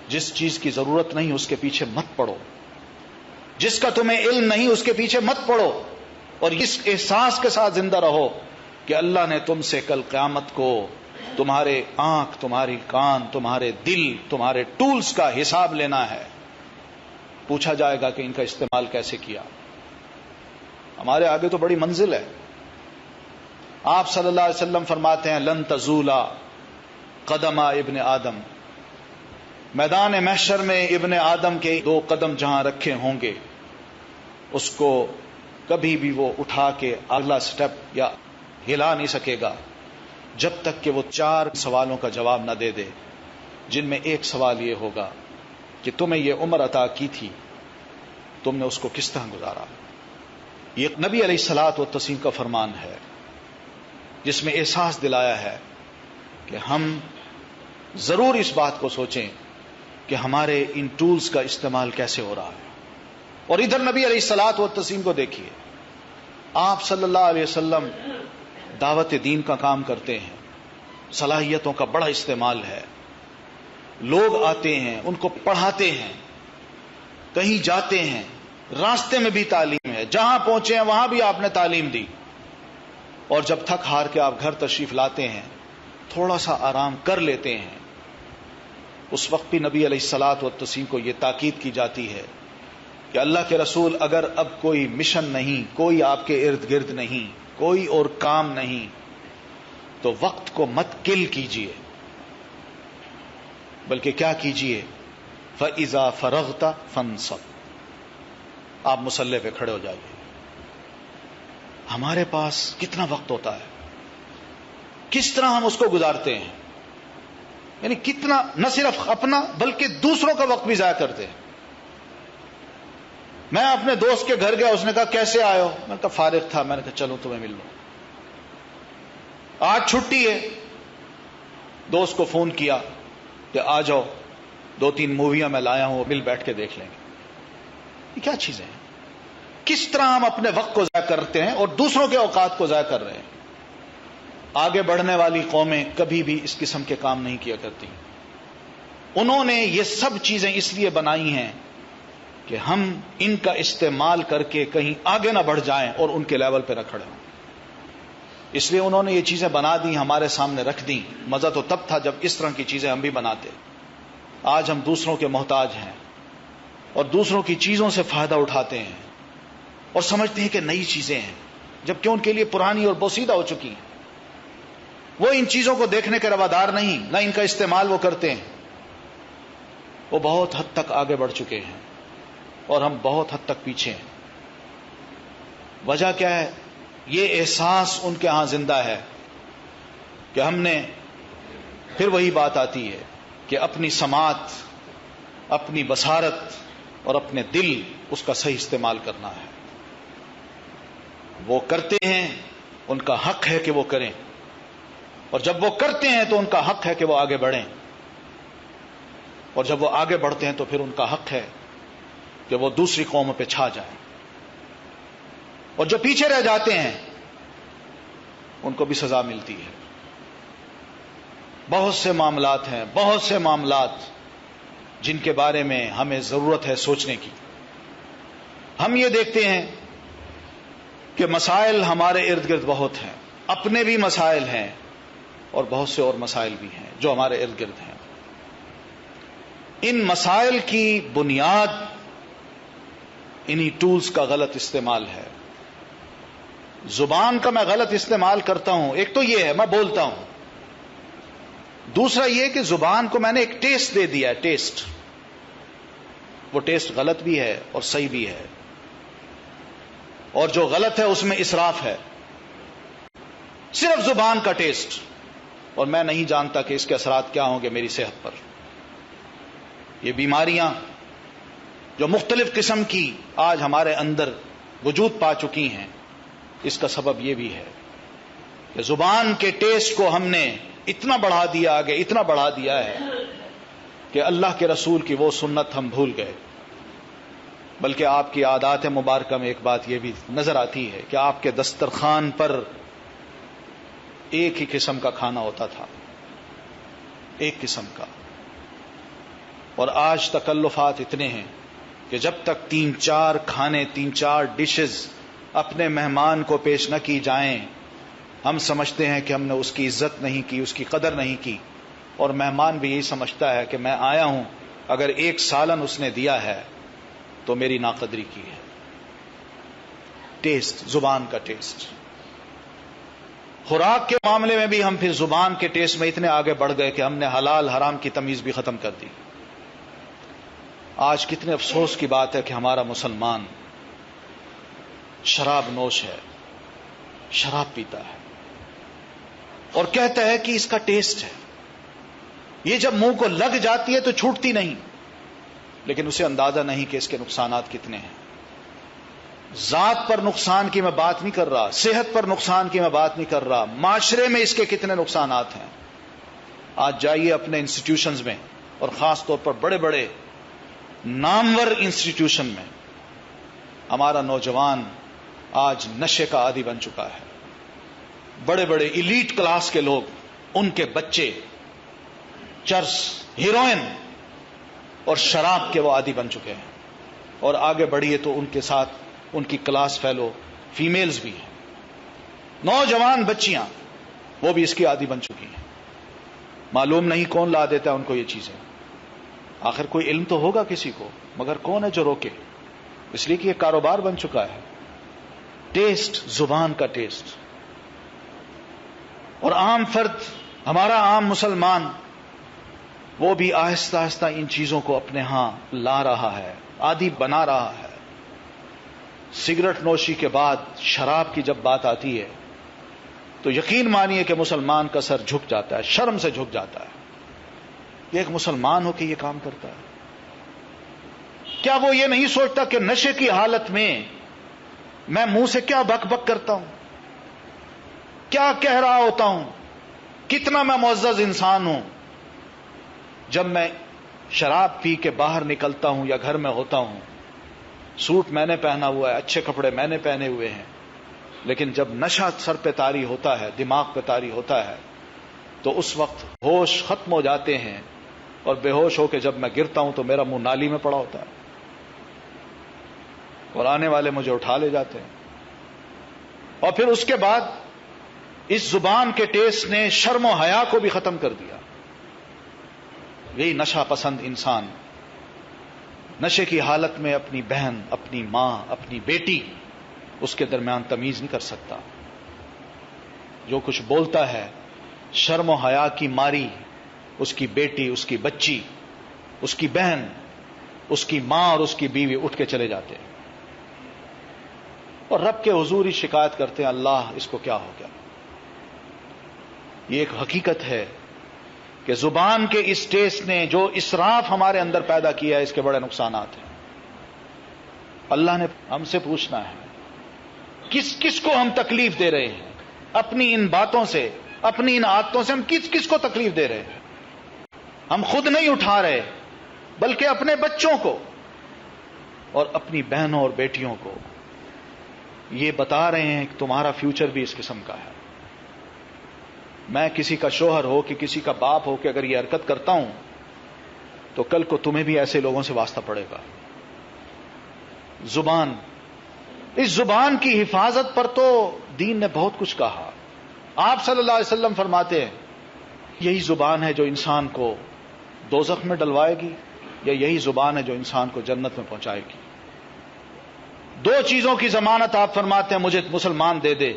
جس چیز کی ضرورت نہیں اس کے پیچھے مت پڑو، جس کا تمہیں علم نہیں اس کے پیچھے مت پڑو، اور اس احساس کے ساتھ زندہ رہو کہ اللہ نے تم سے کل قیامت کو تمہارے آنکھ، تمہاری کان، تمہارے دل، تمہارے ٹولز کا حساب لینا ہے. پوچھا جائے گا کہ ان کا استعمال کیسے کیا. ہمارے آگے تو بڑی منزل ہے. آپ صلی اللہ علیہ وسلم فرماتے ہیں لن تزولا قدم ابن آدم. میدان محشر میں ابن آدم کے 2 قدم جہاں رکھے ہوں گے اس کو کبھی بھی وہ اٹھا کے اگلا سٹیپ یا ہلا نہیں سکے گا جب تک کہ وہ 4 سوالوں کا جواب نہ دے دے، جن میں ایک سوال یہ ہوگا کہ تمہیں یہ عمر عطا کی تھی، تم نے اس کو کس طرح گزارا. یہ نبی علیہ الصلوۃ والتسلیم کا فرمان ہے جس میں احساس دلایا ہے کہ ہم ضرور اس بات کو سوچیں کہ ہمارے ان ٹولز کا استعمال کیسے ہو رہا ہے. اور ادھر نبی علیہ الصلوۃ والتسلیم کو دیکھیے، آپ صلی اللہ علیہ وسلم دعوت دین کا کام کرتے ہیں، صلاحیتوں کا بڑا استعمال ہے. لوگ آتے ہیں، ان کو پڑھاتے ہیں، کہیں جاتے ہیں، راستے میں بھی تعلیم ہے، جہاں پہنچے ہیں وہاں بھی آپ نے تعلیم دی. اور جب تھک ہار کے آپ گھر تشریف لاتے ہیں، تھوڑا سا آرام کر لیتے ہیں، اس وقت بھی نبی علیہ الصلوۃ والتسلیم کو یہ تاکید کی جاتی ہے کہ اللہ کے رسول اگر اب کوئی مشن نہیں، کوئی آپ کے ارد گرد نہیں، کوئی اور کام نہیں، تو وقت کو مت کل کیجیے، بلکہ کیا کیجیے فَإِذَا فَرَغْتَ فَانْصَبْ. آپ مصلی پہ کھڑے ہو جائیے. ہمارے پاس کتنا وقت ہوتا ہے، کس طرح ہم اس کو گزارتے ہیں. یعنی کتنا نہ صرف اپنا بلکہ دوسروں کا وقت بھی ضائع کرتے ہیں. میں اپنے دوست کے گھر گیا، اس نے کہا کیسے آئے ہو؟ میں نے کہا فارغ تھا. میں نے کہا چلو تمہیں مل لو، آج چھٹی ہے. دوست کو فون کیا کہ آ جاؤ، 2-3 موویاں میں لایا ہوں، مل بیٹھ کے دیکھ لیں گے. یہ کیا چیزیں ہیں؟ کس طرح ہم اپنے وقت کو ضائع کرتے ہیں اور دوسروں کے اوقات کو ضائع کر رہے ہیں. آگے بڑھنے والی قومیں کبھی بھی اس قسم کے کام نہیں کیا کرتی. انہوں نے یہ سب چیزیں اس لیے بنائی ہیں کہ ہم ان کا استعمال کر کے کہیں آگے نہ بڑھ جائیں اور ان کے لیول پہ نہ کھڑے ہوں. اس لیے انہوں نے یہ چیزیں بنا دی، ہمارے سامنے رکھ دیں. مزہ تو تب تھا جب اس طرح کی چیزیں ہم بھی بناتے. آج ہم دوسروں کے محتاج ہیں اور دوسروں کی چیزوں سے فائدہ اٹھاتے ہیں اور سمجھتے ہیں کہ نئی چیزیں ہیں، جبکہ ان کے لیے پرانی اور بوسیدہ ہو چکی ہیں. وہ ان چیزوں کو دیکھنے کے روادار نہیں، نہ ان کا استعمال وہ کرتے ہیں. وہ بہت حد تک آگے بڑھ چکے ہیں اور ہم بہت حد تک پیچھے ہیں. وجہ کیا ہے؟ یہ احساس ان کے ہاں زندہ ہے کہ ہم نے، پھر وہی بات آتی ہے کہ اپنی سماعت، اپنی بصارت اور اپنے دل، اس کا صحیح استعمال کرنا ہے. وہ کرتے ہیں، ان کا حق ہے کہ وہ کریں، اور جب وہ کرتے ہیں تو ان کا حق ہے کہ وہ آگے بڑھیں، اور جب وہ آگے بڑھتے ہیں تو پھر ان کا حق ہے کہ وہ دوسری قوموں پہ چھا جائیں. اور جو پیچھے رہ جاتے ہیں ان کو بھی سزا ملتی ہے. بہت سے معاملات ہیں، بہت سے معاملات جن کے بارے میں ہمیں ضرورت ہے سوچنے کی۔ ہم یہ دیکھتے ہیں کہ مسائل ہمارے ارد گرد بہت ہیں، اپنے بھی مسائل ہیں اور بہت سے اور مسائل بھی ہیں جو ہمارے ارد گرد ہیں۔ ان مسائل کی بنیاد انہی ٹولز کا غلط استعمال ہے۔ زبان کا میں غلط استعمال کرتا ہوں، ایک تو یہ ہے میں بولتا ہوں، دوسرا یہ کہ زبان کو میں نے ایک ٹیسٹ دے دیا ہے، ٹیسٹ، وہ ٹیسٹ غلط بھی ہے اور صحیح بھی ہے، اور جو غلط ہے اس میں اسراف ہے، صرف زبان کا ٹیسٹ، اور میں نہیں جانتا کہ اس کے اثرات کیا ہوں گے میری صحت پر۔ یہ بیماریاں جو مختلف قسم کی آج ہمارے اندر وجود پا چکی ہیں، اس کا سبب یہ بھی ہے کہ زبان کے ٹیسٹ کو ہم نے اتنا بڑھا دیا آگے، اتنا بڑھا دیا ہے کہ اللہ کے رسول کی وہ سنت ہم بھول گئے۔ بلکہ آپ کی عادات مبارکہ میں ایک بات یہ بھی نظر آتی ہے کہ آپ کے دسترخوان پر ایک ہی قسم کا کھانا ہوتا تھا، ایک قسم کا، اور آج تکلفات اتنے ہیں کہ جب تک 3-4 کھانے، 3-4 ڈشز اپنے مہمان کو پیش نہ کی جائیں، ہم سمجھتے ہیں کہ ہم نے اس کی عزت نہیں کی، اس کی قدر نہیں کی، اور مہمان بھی یہی سمجھتا ہے کہ میں آیا ہوں، اگر 1 سالن اس نے دیا ہے تو میری ناقدری کی ہے۔ ٹیسٹ، زبان کا ٹیسٹ۔ خوراک کے معاملے میں بھی ہم پھر زبان کے ٹیسٹ میں اتنے آگے بڑھ گئے کہ ہم نے حلال حرام کی تمیز بھی ختم کر دی۔ آج کتنے افسوس کی بات ہے کہ ہمارا مسلمان شراب نوش ہے، شراب پیتا ہے اور کہتا ہے کہ اس کا ٹیسٹ ہے، یہ جب منہ کو لگ جاتی ہے تو چھوٹتی نہیں، لیکن اسے اندازہ نہیں کہ اس کے نقصانات کتنے ہیں۔ ذات پر نقصان کی میں بات نہیں کر رہا، صحت پر نقصان کی میں بات نہیں کر رہا، معاشرے میں اس کے کتنے نقصانات ہیں۔ آج جائیے اپنے انسٹیٹیوشنز میں، اور خاص طور پر بڑے بڑے نامور انسٹیٹیوشن میں، ہمارا نوجوان آج نشے کا عادی بن چکا ہے۔ بڑے بڑے ایلیٹ کلاس کے لوگ، ان کے بچے چرس، ہیروئن اور شراب کے وہ عادی بن چکے ہیں، اور آگے بڑھیے تو ان کے ساتھ ان کی کلاس فیلو فیمیلز بھی ہیں، نوجوان بچیاں، وہ بھی اس کی عادی بن چکی ہیں۔ معلوم نہیں کون لا دیتا ہے ان کو یہ چیزیں، آخر کوئی علم تو ہوگا کسی کو، مگر کون ہے جو روکے؟ اس لیے کہ یہ کاروبار بن چکا ہے۔ ٹیسٹ، زبان کا ٹیسٹ، اور عام فرد، ہمارا عام مسلمان، وہ بھی آہستہ آہستہ ان چیزوں کو اپنے ہاں لا رہا ہے، عادی بنا رہا ہے۔ سگریٹ نوشی کے بعد شراب کی جب بات آتی ہے تو یقین مانیے کہ مسلمان کا سر جھک جاتا ہے، شرم سے جھک جاتا ہے کہ ایک مسلمان ہو کے یہ کام کرتا ہے۔ کیا وہ یہ نہیں سوچتا کہ نشے کی حالت میں میں منہ سے کیا بک بک کرتا ہوں، کیا کہہ رہا ہوتا ہوں، کتنا میں معزز انسان ہوں؟ جب میں شراب پی کے باہر نکلتا ہوں یا گھر میں ہوتا ہوں، سوٹ میں نے پہنا ہوا ہے، اچھے کپڑے میں نے پہنے ہوئے ہیں، لیکن جب نشہ سر پہ طاری ہوتا ہے، دماغ پہ طاری ہوتا ہے، تو اس وقت ہوش ختم ہو جاتے ہیں، اور بے ہوش ہو کے جب میں گرتا ہوں تو میرا منہ نالی میں پڑا ہوتا ہے، اور آنے والے مجھے اٹھا لے جاتے ہیں۔ اور پھر اس کے بعد اس زبان کے ٹیسٹ نے شرم و حیا کو بھی ختم کر دیا۔ یہی نشہ پسند انسان نشے کی حالت میں اپنی بہن، اپنی ماں، اپنی بیٹی، اس کے درمیان تمیز نہیں کر سکتا۔ جو کچھ بولتا ہے شرم و حیا کی ماری، اس کی بیٹی، اس کی بچی، اس کی بہن، اس کی ماں اور اس کی بیوی اٹھ کے چلے جاتے ہیں اور رب کے حضور ہی شکایت کرتے ہیں، اللہ اس کو کیا ہو گیا۔ یہ ایک حقیقت ہے کہ زبان کے اس ٹیسٹ نے جو اسراف ہمارے اندر پیدا کیا ہے، اس کے بڑے نقصانات ہیں۔ اللہ نے ہم سے پوچھنا ہے کس کس کو ہم تکلیف دے رہے ہیں اپنی ان باتوں سے، اپنی ان عادتوں سے، ہم کس کس کو تکلیف دے رہے ہیں؟ ہم خود نہیں اٹھا رہے بلکہ اپنے بچوں کو اور اپنی بہنوں اور بیٹیوں کو یہ بتا رہے ہیں کہ تمہارا فیوچر بھی اس قسم کا ہے۔ میں کسی کا شوہر ہو کہ کسی کا باپ ہو کہ اگر یہ حرکت کرتا ہوں تو کل کو تمہیں بھی ایسے لوگوں سے واسطہ پڑے گا. زبان، اس زبان کی حفاظت پر تو دین نے بہت کچھ کہا. آپ صلی اللہ علیہ وسلم فرماتے ہیں یہی زبان ہے جو انسان کو دوزخ میں ڈلوائے گی، یا یہی زبان ہے جو انسان کو جنت میں پہنچائے گی. دو چیزوں کی ضمانت آپ فرماتے ہیں مجھے مسلمان دے دے،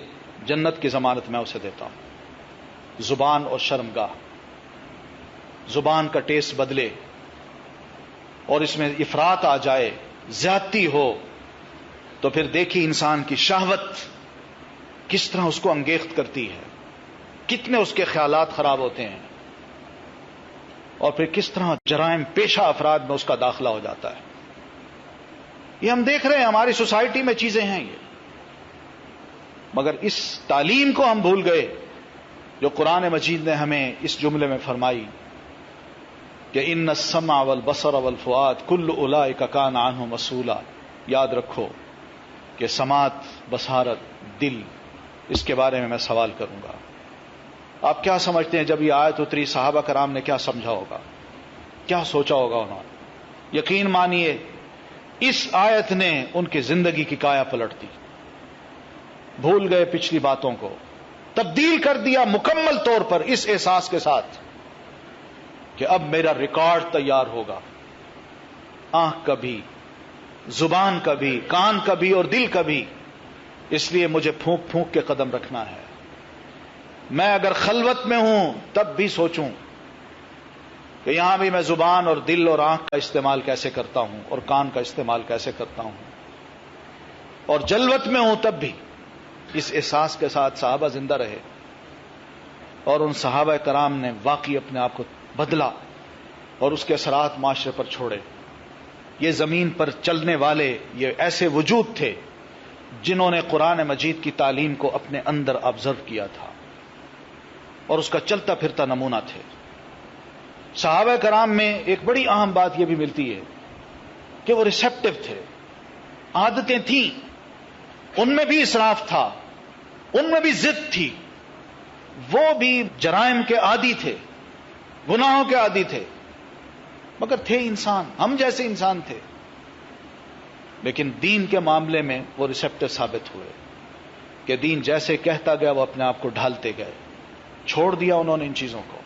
جنت کی ضمانت میں اسے دیتا ہوں. زبان اور شرمگاہ. زبان کا ٹیسٹ بدلے اور اس میں افراط آ جائے، زیادتی ہو، تو پھر دیکھیے انسان کی شہوت کس طرح اس کو انگیخت کرتی ہے، کتنے اس کے خیالات خراب ہوتے ہیں، اور پھر کس طرح جرائم پیشہ افراد میں اس کا داخلہ ہو جاتا ہے. یہ ہم دیکھ رہے ہیں ہماری سوسائٹی میں چیزیں ہیں یہ. مگر اس تعلیم کو ہم بھول گئے جو قرآن مجید نے ہمیں اس جملے میں فرمائی کہ ان السمع والبصر والفؤاد کل اولئک کان عنہ مسئولا. یاد رکھو کہ سماعت، بصارت، دل، اس کے بارے میں سوال کروں گا. آپ کیا سمجھتے ہیں جب یہ آیت اتری صحابہ کرام نے کیا سمجھا ہوگا، کیا سوچا ہوگا انہوں نے؟ یقین مانیے اس آیت نے ان کی زندگی کی کایا پلٹ دی. بھول گئے پچھلی باتوں کو، تبدیل کر دیا مکمل طور پر اس احساس کے ساتھ کہ اب میرا ریکارڈ تیار ہوگا. آنکھ کا بھی، زبان کا بھی، کان کا بھی اور دل کا بھی. اس لیے مجھے پھونک پھونک کے قدم رکھنا ہے. میں اگر خلوت میں ہوں تب بھی سوچوں کہ یہاں بھی میں زبان اور دل اور آنکھ کا استعمال کیسے کرتا ہوں اور کان کا استعمال کیسے کرتا ہوں. اور جلوت میں ہوں تب بھی اس احساس کے ساتھ صحابہ زندہ رہے، اور ان صحابہ کرام نے واقعی اپنے آپ کو بدلا اور اس کے اثرات معاشرے پر چھوڑے. یہ زمین پر چلنے والے یہ ایسے وجود تھے جنہوں نے قرآن مجید کی تعلیم کو اپنے اندر آبزرو کیا تھا اور اس کا چلتا پھرتا نمونہ تھے. صحابہ کرام میں ایک بڑی اہم بات یہ بھی ملتی ہے کہ وہ ریسیپٹیو تھے. عادتیں تھیں، ان میں بھی اسراف تھا، ان میں بھی ضد تھی. وہ بھی جرائم کے عادی تھے، گناہوں کے عادی تھے، مگر تھے انسان، ہم جیسے انسان تھے. لیکن دین کے معاملے میں وہ ریسیپٹیو ثابت ہوئے کہ دین جیسے کہتا گیا وہ اپنے آپ کو ڈھالتے گئے. چھوڑ دیا انہوں نے ان چیزوں کو.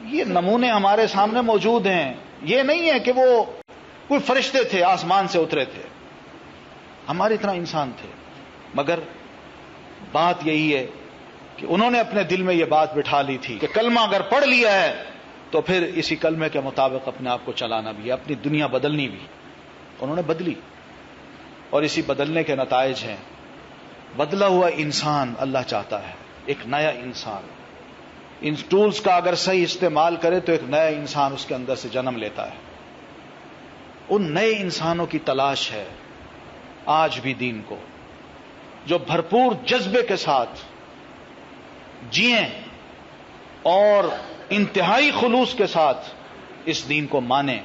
یہ نمونے ہمارے سامنے موجود ہیں. یہ نہیں ہے کہ وہ کوئی فرشتے تھے آسمان سے اترے تھے، ہماری طرح انسان تھے. مگر بات یہی ہے کہ انہوں نے اپنے دل میں یہ بات بٹھا لی تھی کہ کلمہ اگر پڑھ لیا ہے تو پھر اسی کلمے کے مطابق اپنے آپ کو چلانا بھی ہے، اپنی دنیا بدلنی بھی. انہوں نے بدلی، اور اسی بدلنے کے نتائج ہیں بدلا ہوا انسان اللہ چاہتا ہے، ایک نیا انسان. ان ٹولز کا اگر صحیح استعمال کرے تو ایک نیا انسان اس کے اندر سے جنم لیتا ہے. ان نئے انسانوں کی تلاش ہے آج بھی دین کو، جو بھرپور جذبے کے ساتھ جئیں اور انتہائی خلوص کے ساتھ اس دین کو مانیں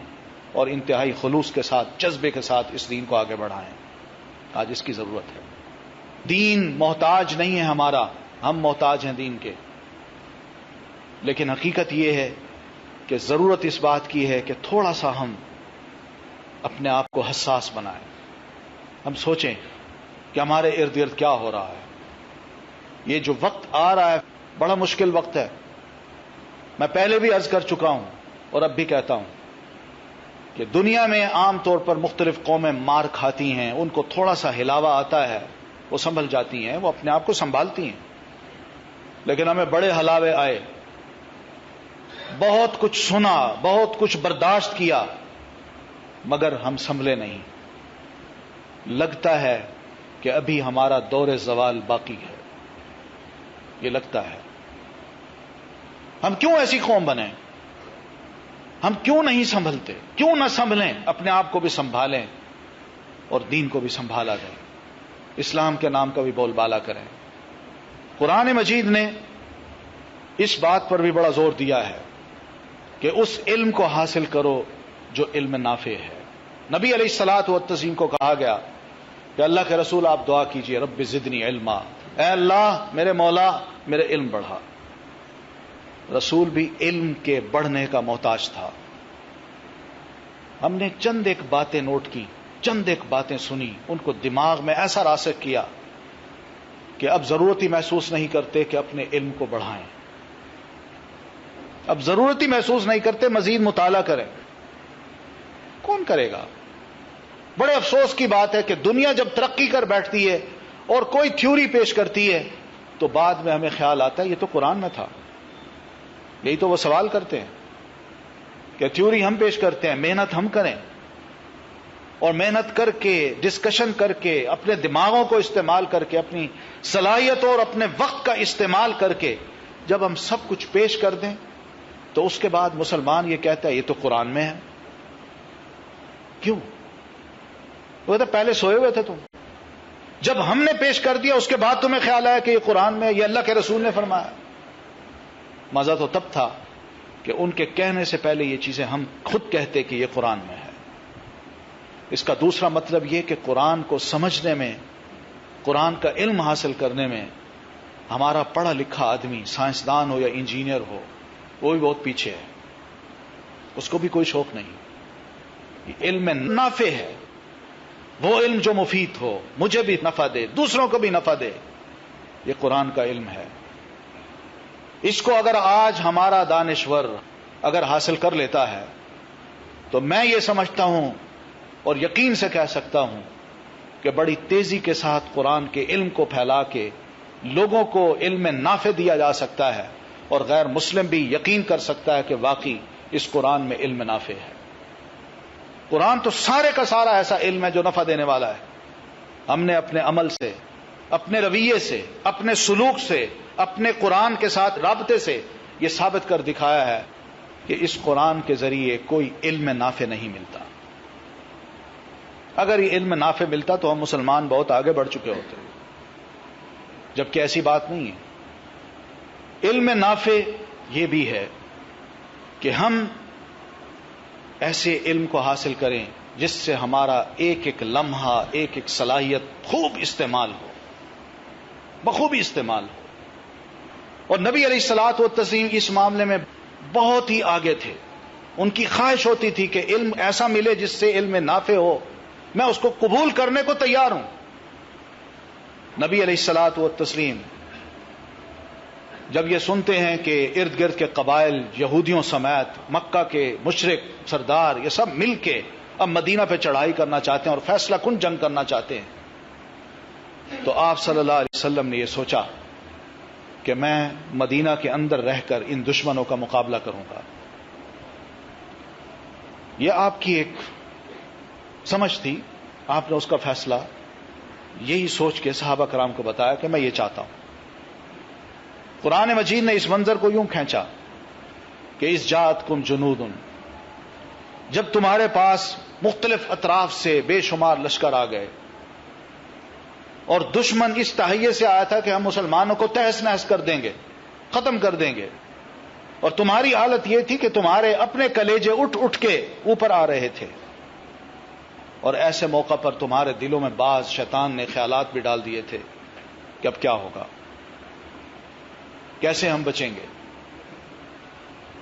اور انتہائی خلوص کے ساتھ، جذبے کے ساتھ اس دین کو آگے بڑھائیں. آج اس کی ضرورت ہے. دین محتاج نہیں ہے ہمارا، ہم محتاج ہیں دین کے. لیکن حقیقت یہ ہے کہ ضرورت اس بات کی ہے کہ تھوڑا سا ہم اپنے آپ کو حساس بنائیں. ہم سوچیں کہ ہمارے ارد گرد کیا ہو رہا ہے. یہ جو وقت آ رہا ہے بڑا مشکل وقت ہے. میں پہلے بھی عرض کر چکا ہوں اور اب بھی کہتا ہوں کہ دنیا میں عام طور پر مختلف قومیں مار کھاتی ہیں، ان کو تھوڑا سا ہلاوا آتا ہے وہ سنبھل جاتی ہیں، وہ اپنے آپ کو سنبھالتی ہیں. لیکن ہمیں بڑے ہلاوے آئے، بہت کچھ سنا، بہت کچھ برداشت کیا، مگر ہم سنبھلے نہیں. لگتا ہے کہ ابھی ہمارا دور زوال باقی ہے. یہ لگتا ہے. ہم کیوں ایسی قوم بنیں؟ ہم کیوں نہیں سنبھلتے؟ کیوں نہ سنبھلیں؟ اپنے آپ کو بھی سنبھالیں اور دین کو بھی سنبھالا جائے، اسلام کے نام کا بھی بول بالا کریں. قرآن مجید نے اس بات پر بھی بڑا زور دیا ہے کہ اس علم کو حاصل کرو جو علم نافع ہے. نبی علیہ الصلوۃ والتسلیم کو کہا گیا کہ اللہ کے رسول آپ دعا کیجئے رب زدنی علما، اے اللہ میرے مولا میرے علم بڑھا. رسول بھی علم کے بڑھنے کا محتاج تھا. ہم نے چند ایک باتیں نوٹ کی، چند ایک باتیں سنی، ان کو دماغ میں ایسا راسخ کیا کہ اب ضرورت ہی محسوس نہیں کرتے کہ اپنے علم کو بڑھائیں. اب ضرورت ہی محسوس نہیں کرتے مزید مطالعہ کریں. کون کرے گا؟ بڑے افسوس کی بات ہے کہ دنیا جب ترقی کر بیٹھتی ہے اور کوئی تھیوری پیش کرتی ہے تو بعد میں ہمیں خیال آتا ہے یہ تو قرآن میں تھا. یہی تو وہ سوال کرتے ہیں کہ تھیوری ہم پیش کرتے ہیں، محنت ہم کریں، اور محنت کر کے، ڈسکشن کر کے، اپنے دماغوں کو استعمال کر کے، اپنی صلاحیتوں اور اپنے وقت کا استعمال کر کے جب ہم سب کچھ پیش کر دیں تو اس کے بعد مسلمان یہ کہتا ہے یہ تو قرآن میں ہے. کیوں؟ وہ تو پہلے سوئے ہوئے تھے تم. جب ہم نے پیش کر دیا اس کے بعد تمہیں خیال آیا کہ یہ قرآن میں، یہ اللہ کے رسول نے فرمایا. مزہ تو تب تھا کہ ان کے کہنے سے پہلے یہ چیزیں ہم خود کہتے کہ یہ قرآن میں ہے. اس کا دوسرا مطلب یہ کہ قرآن کو سمجھنے میں، قرآن کا علم حاصل کرنے میں ہمارا پڑھا لکھا آدمی، سائنسدان ہو یا انجینئر ہو، وہ بھی بہت پیچھے ہے. اس کو بھی کوئی شوق نہیں. یہ علم نافع ہے، وہ علم جو مفید ہو، مجھے بھی نفع دے، دوسروں کو بھی نفع دے. یہ قرآن کا علم ہے. اس کو اگر آج ہمارا دانشور اگر حاصل کر لیتا ہے تو میں یہ سمجھتا ہوں اور یقین سے کہہ سکتا ہوں کہ بڑی تیزی کے ساتھ قرآن کے علم کو پھیلا کے لوگوں کو علم نافع دیا جا سکتا ہے، اور غیر مسلم بھی یقین کر سکتا ہے کہ واقعی اس قرآن میں علم نافع ہے. قرآن تو سارے کا سارا ایسا علم ہے جو نفع دینے والا ہے. ہم نے اپنے عمل سے، اپنے رویے سے، اپنے سلوک سے، اپنے قرآن کے ساتھ رابطے سے یہ ثابت کر دکھایا ہے کہ اس قرآن کے ذریعے کوئی علم نافع نہیں ملتا. اگر یہ علم نافع ملتا تو ہم مسلمان بہت آگے بڑھ چکے ہوتے، جبکہ ایسی بات نہیں ہے. علم نافع یہ بھی ہے کہ ہم ایسے علم کو حاصل کریں جس سے ہمارا ایک ایک لمحہ، ایک ایک صلاحیت خوب استعمال ہو، بخوبی استعمال ہو. اور نبی علیہ الصلوۃ والتسلیم اس معاملے میں بہت ہی آگے تھے. ان کی خواہش ہوتی تھی کہ علم ایسا ملے جس سے علم نافع ہو، میں اس کو قبول کرنے کو تیار ہوں. نبی علیہ الصلوۃ والتسلیم جب یہ سنتے ہیں کہ ارد گرد کے قبائل یہودیوں سمیت مکہ کے مشرک سردار یہ سب مل کے اب مدینہ پہ چڑھائی کرنا چاہتے ہیں اور فیصلہ کن جنگ کرنا چاہتے ہیں، تو آپ صلی اللہ علیہ وسلم نے یہ سوچا کہ میں مدینہ کے اندر رہ کر ان دشمنوں کا مقابلہ کروں گا. یہ آپ کی ایک سمجھ تھی، آپ نے اس کا فیصلہ یہی سوچ کے صحابہ کرام کو بتایا کہ میں یہ چاہتا ہوں. قرآن مجید نے اس منظر کو یوں کھینچا کہ اس جات کم جنود، جب تمہارے پاس مختلف اطراف سے بے شمار لشکر آ گئے اور دشمن اس تہیے سے آیا تھا کہ ہم مسلمانوں کو تہس نہس کر دیں گے، ختم کر دیں گے، اور تمہاری حالت یہ تھی کہ تمہارے اپنے کلیجے اٹھ اٹھ کے اوپر آ رہے تھے، اور ایسے موقع پر تمہارے دلوں میں بعض شیطان نے خیالات بھی ڈال دیے تھے کہ اب کیا ہوگا، کیسے ہم بچیں گے.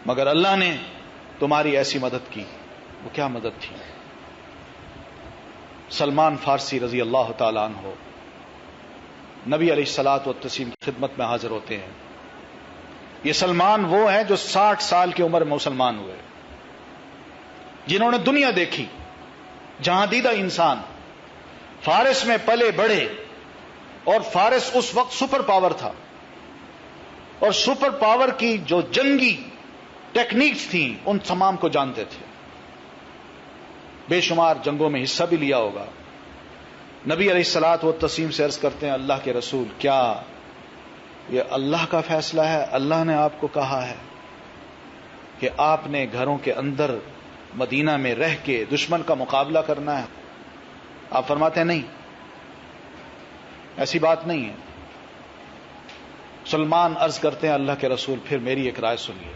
مگر اللہ نے تمہاری ایسی مدد کی. وہ کیا مدد تھی؟ سلمان فارسی رضی اللہ تعالیٰ عنہ نبی علیہ الصلوۃ والتسلیم کی خدمت میں حاضر ہوتے ہیں. یہ سلمان وہ ہیں جو 60 سال کی عمر میں مسلمان ہوئے، جنہوں نے دنیا دیکھی، جہاں دیدہ انسان، فارس میں پلے بڑھے، اور فارس اس وقت سپر پاور تھا، اور سپر پاور کی جو جنگی ٹیکنیکس تھیں ان تمام کو جانتے تھے، بے شمار جنگوں میں حصہ بھی لیا ہوگا. نبی علیہ الصلوۃ والتسلیم سے عرض کرتے ہیں اللہ کے رسول، کیا یہ اللہ کا فیصلہ ہے؟ اللہ نے آپ کو کہا ہے کہ آپ نے گھروں کے اندر مدینہ میں رہ کے دشمن کا مقابلہ کرنا ہے؟ آپ فرماتے ہیں نہیں، ایسی بات نہیں ہے. سلمان عرض کرتے ہیں اللہ کے رسول پھر میری ایک رائے سنیے.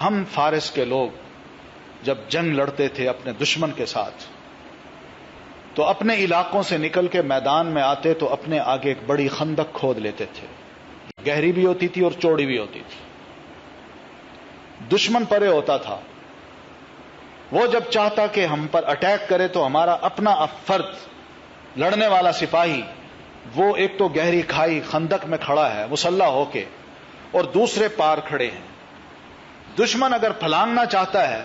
ہم فارس کے لوگ جب جنگ لڑتے تھے اپنے دشمن کے ساتھ تو اپنے علاقوں سے نکل کے میدان میں آتے تو اپنے آگے ایک بڑی خندق کھود لیتے تھے، گہری بھی ہوتی تھی اور چوڑی بھی ہوتی تھی. دشمن پرے ہوتا تھا، وہ جب چاہتا کہ ہم پر اٹیک کرے تو ہمارا اپنا فرد لڑنے والا سپاہی وہ ایک تو گہری کھائی خندق میں کھڑا ہے مسلح ہو کے اور دوسرے پار کھڑے ہیں، دشمن اگر پھلانگنا چاہتا ہے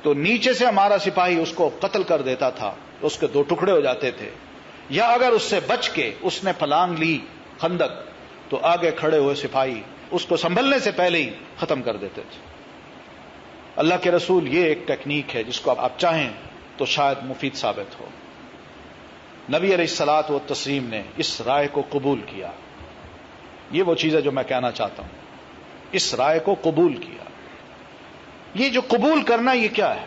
تو نیچے سے ہمارا سپاہی اس کو قتل کر دیتا تھا، اس کے دو ٹکڑے ہو جاتے تھے، یا اگر اس سے بچ کے اس نے پھلانگ لی خندق تو آگے کھڑے ہوئے سپاہی اس کو سنبھلنے سے پہلے ہی ختم کر دیتے تھے۔ اللہ کے رسول یہ ایک ٹیکنیک ہے جس کو آپ چاہیں تو شاید مفید ثابت ہو۔ نبی علیہ الصلوۃ والتسلیم نے اس رائے کو قبول کیا۔ یہ وہ چیز ہے جو میں کہنا چاہتا ہوں، اس رائے کو قبول کیا۔ یہ جو قبول کرنا یہ کیا ہے؟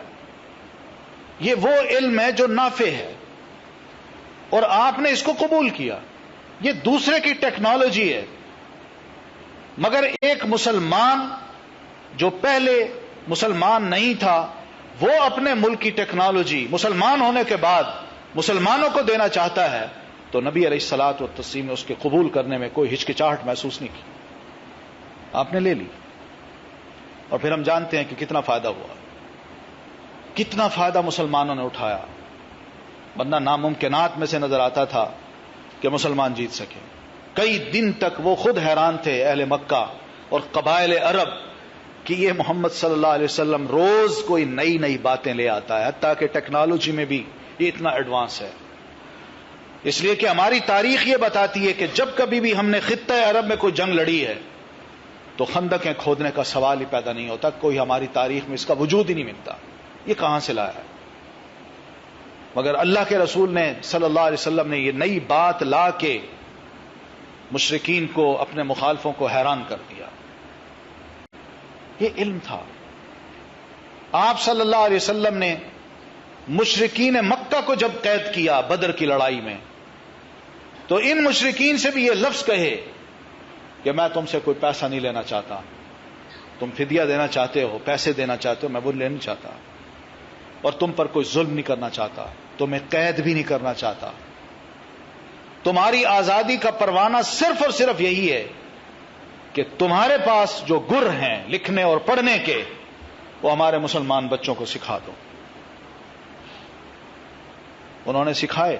یہ وہ علم ہے جو نافع ہے اور آپ نے اس کو قبول کیا۔ یہ دوسرے کی ٹیکنالوجی ہے، مگر ایک مسلمان جو پہلے مسلمان نہیں تھا وہ اپنے ملک کی ٹیکنالوجی مسلمان ہونے کے بعد مسلمانوں کو دینا چاہتا ہے تو نبی علیہ الصلوۃ والتسلیم نے اس کے قبول کرنے میں کوئی ہچکچاہٹ محسوس نہیں کی، آپ نے لے لی۔ اور پھر ہم جانتے ہیں کہ کتنا فائدہ ہوا، کتنا فائدہ مسلمانوں نے اٹھایا، ورنہ ناممکنات میں سے نظر آتا تھا کہ مسلمان جیت سکے۔ کئی دن تک وہ خود حیران تھے اہل مکہ اور قبائل عرب کہ یہ محمد صلی اللہ علیہ وسلم روز کوئی نئی نئی باتیں لے آتا ہے، حتیٰ کہ ٹیکنالوجی میں بھی یہ اتنا ایڈوانس ہے۔ اس لیے کہ ہماری تاریخ یہ بتاتی ہے کہ جب کبھی بھی ہم نے خطہ عرب میں کوئی جنگ لڑی ہے تو خندقیں کھودنے کا سوال ہی پیدا نہیں ہوتا، کوئی ہماری تاریخ میں اس کا وجود ہی نہیں ملتا، یہ کہاں سے لایا ہے؟ مگر اللہ کے رسول نے صلی اللہ علیہ وسلم نے یہ نئی بات لا کے مشرکین کو، اپنے مخالفوں کو حیران کر دیا۔ یہ علم تھا۔ آپ صلی اللہ علیہ وسلم نے مشرکین مکہ کو جب قید کیا بدر کی لڑائی میں تو ان مشرکین سے بھی یہ لفظ کہے کہ میں تم سے کوئی پیسہ نہیں لینا چاہتا، تم فدیہ دینا چاہتے ہو، پیسے دینا چاہتے ہو، میں وہ لینا چاہتا، اور تم پر کوئی ظلم نہیں کرنا چاہتا، تمہیں قید بھی نہیں کرنا چاہتا، تمہاری آزادی کا پروانہ صرف اور صرف یہی ہے کہ تمہارے پاس جو گر ہیں لکھنے اور پڑھنے کے وہ ہمارے مسلمان بچوں کو سکھا دو۔ انہوں نے سکھائے،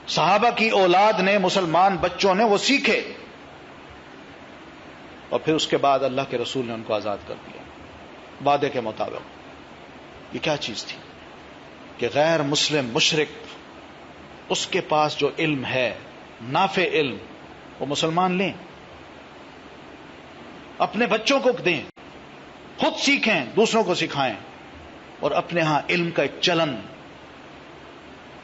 صحابہ کی اولاد نے، مسلمان بچوں نے وہ سیکھے، اور پھر اس کے بعد اللہ کے رسول نے ان کو آزاد کر دیا وعدے کے مطابق۔ یہ کیا چیز تھی کہ غیر مسلم مشرک اس کے پاس جو علم ہے، نافع علم، وہ مسلمان لیں، اپنے بچوں کو دیں، خود سیکھیں، دوسروں کو سکھائیں، اور اپنے ہاں علم کا ایک چلن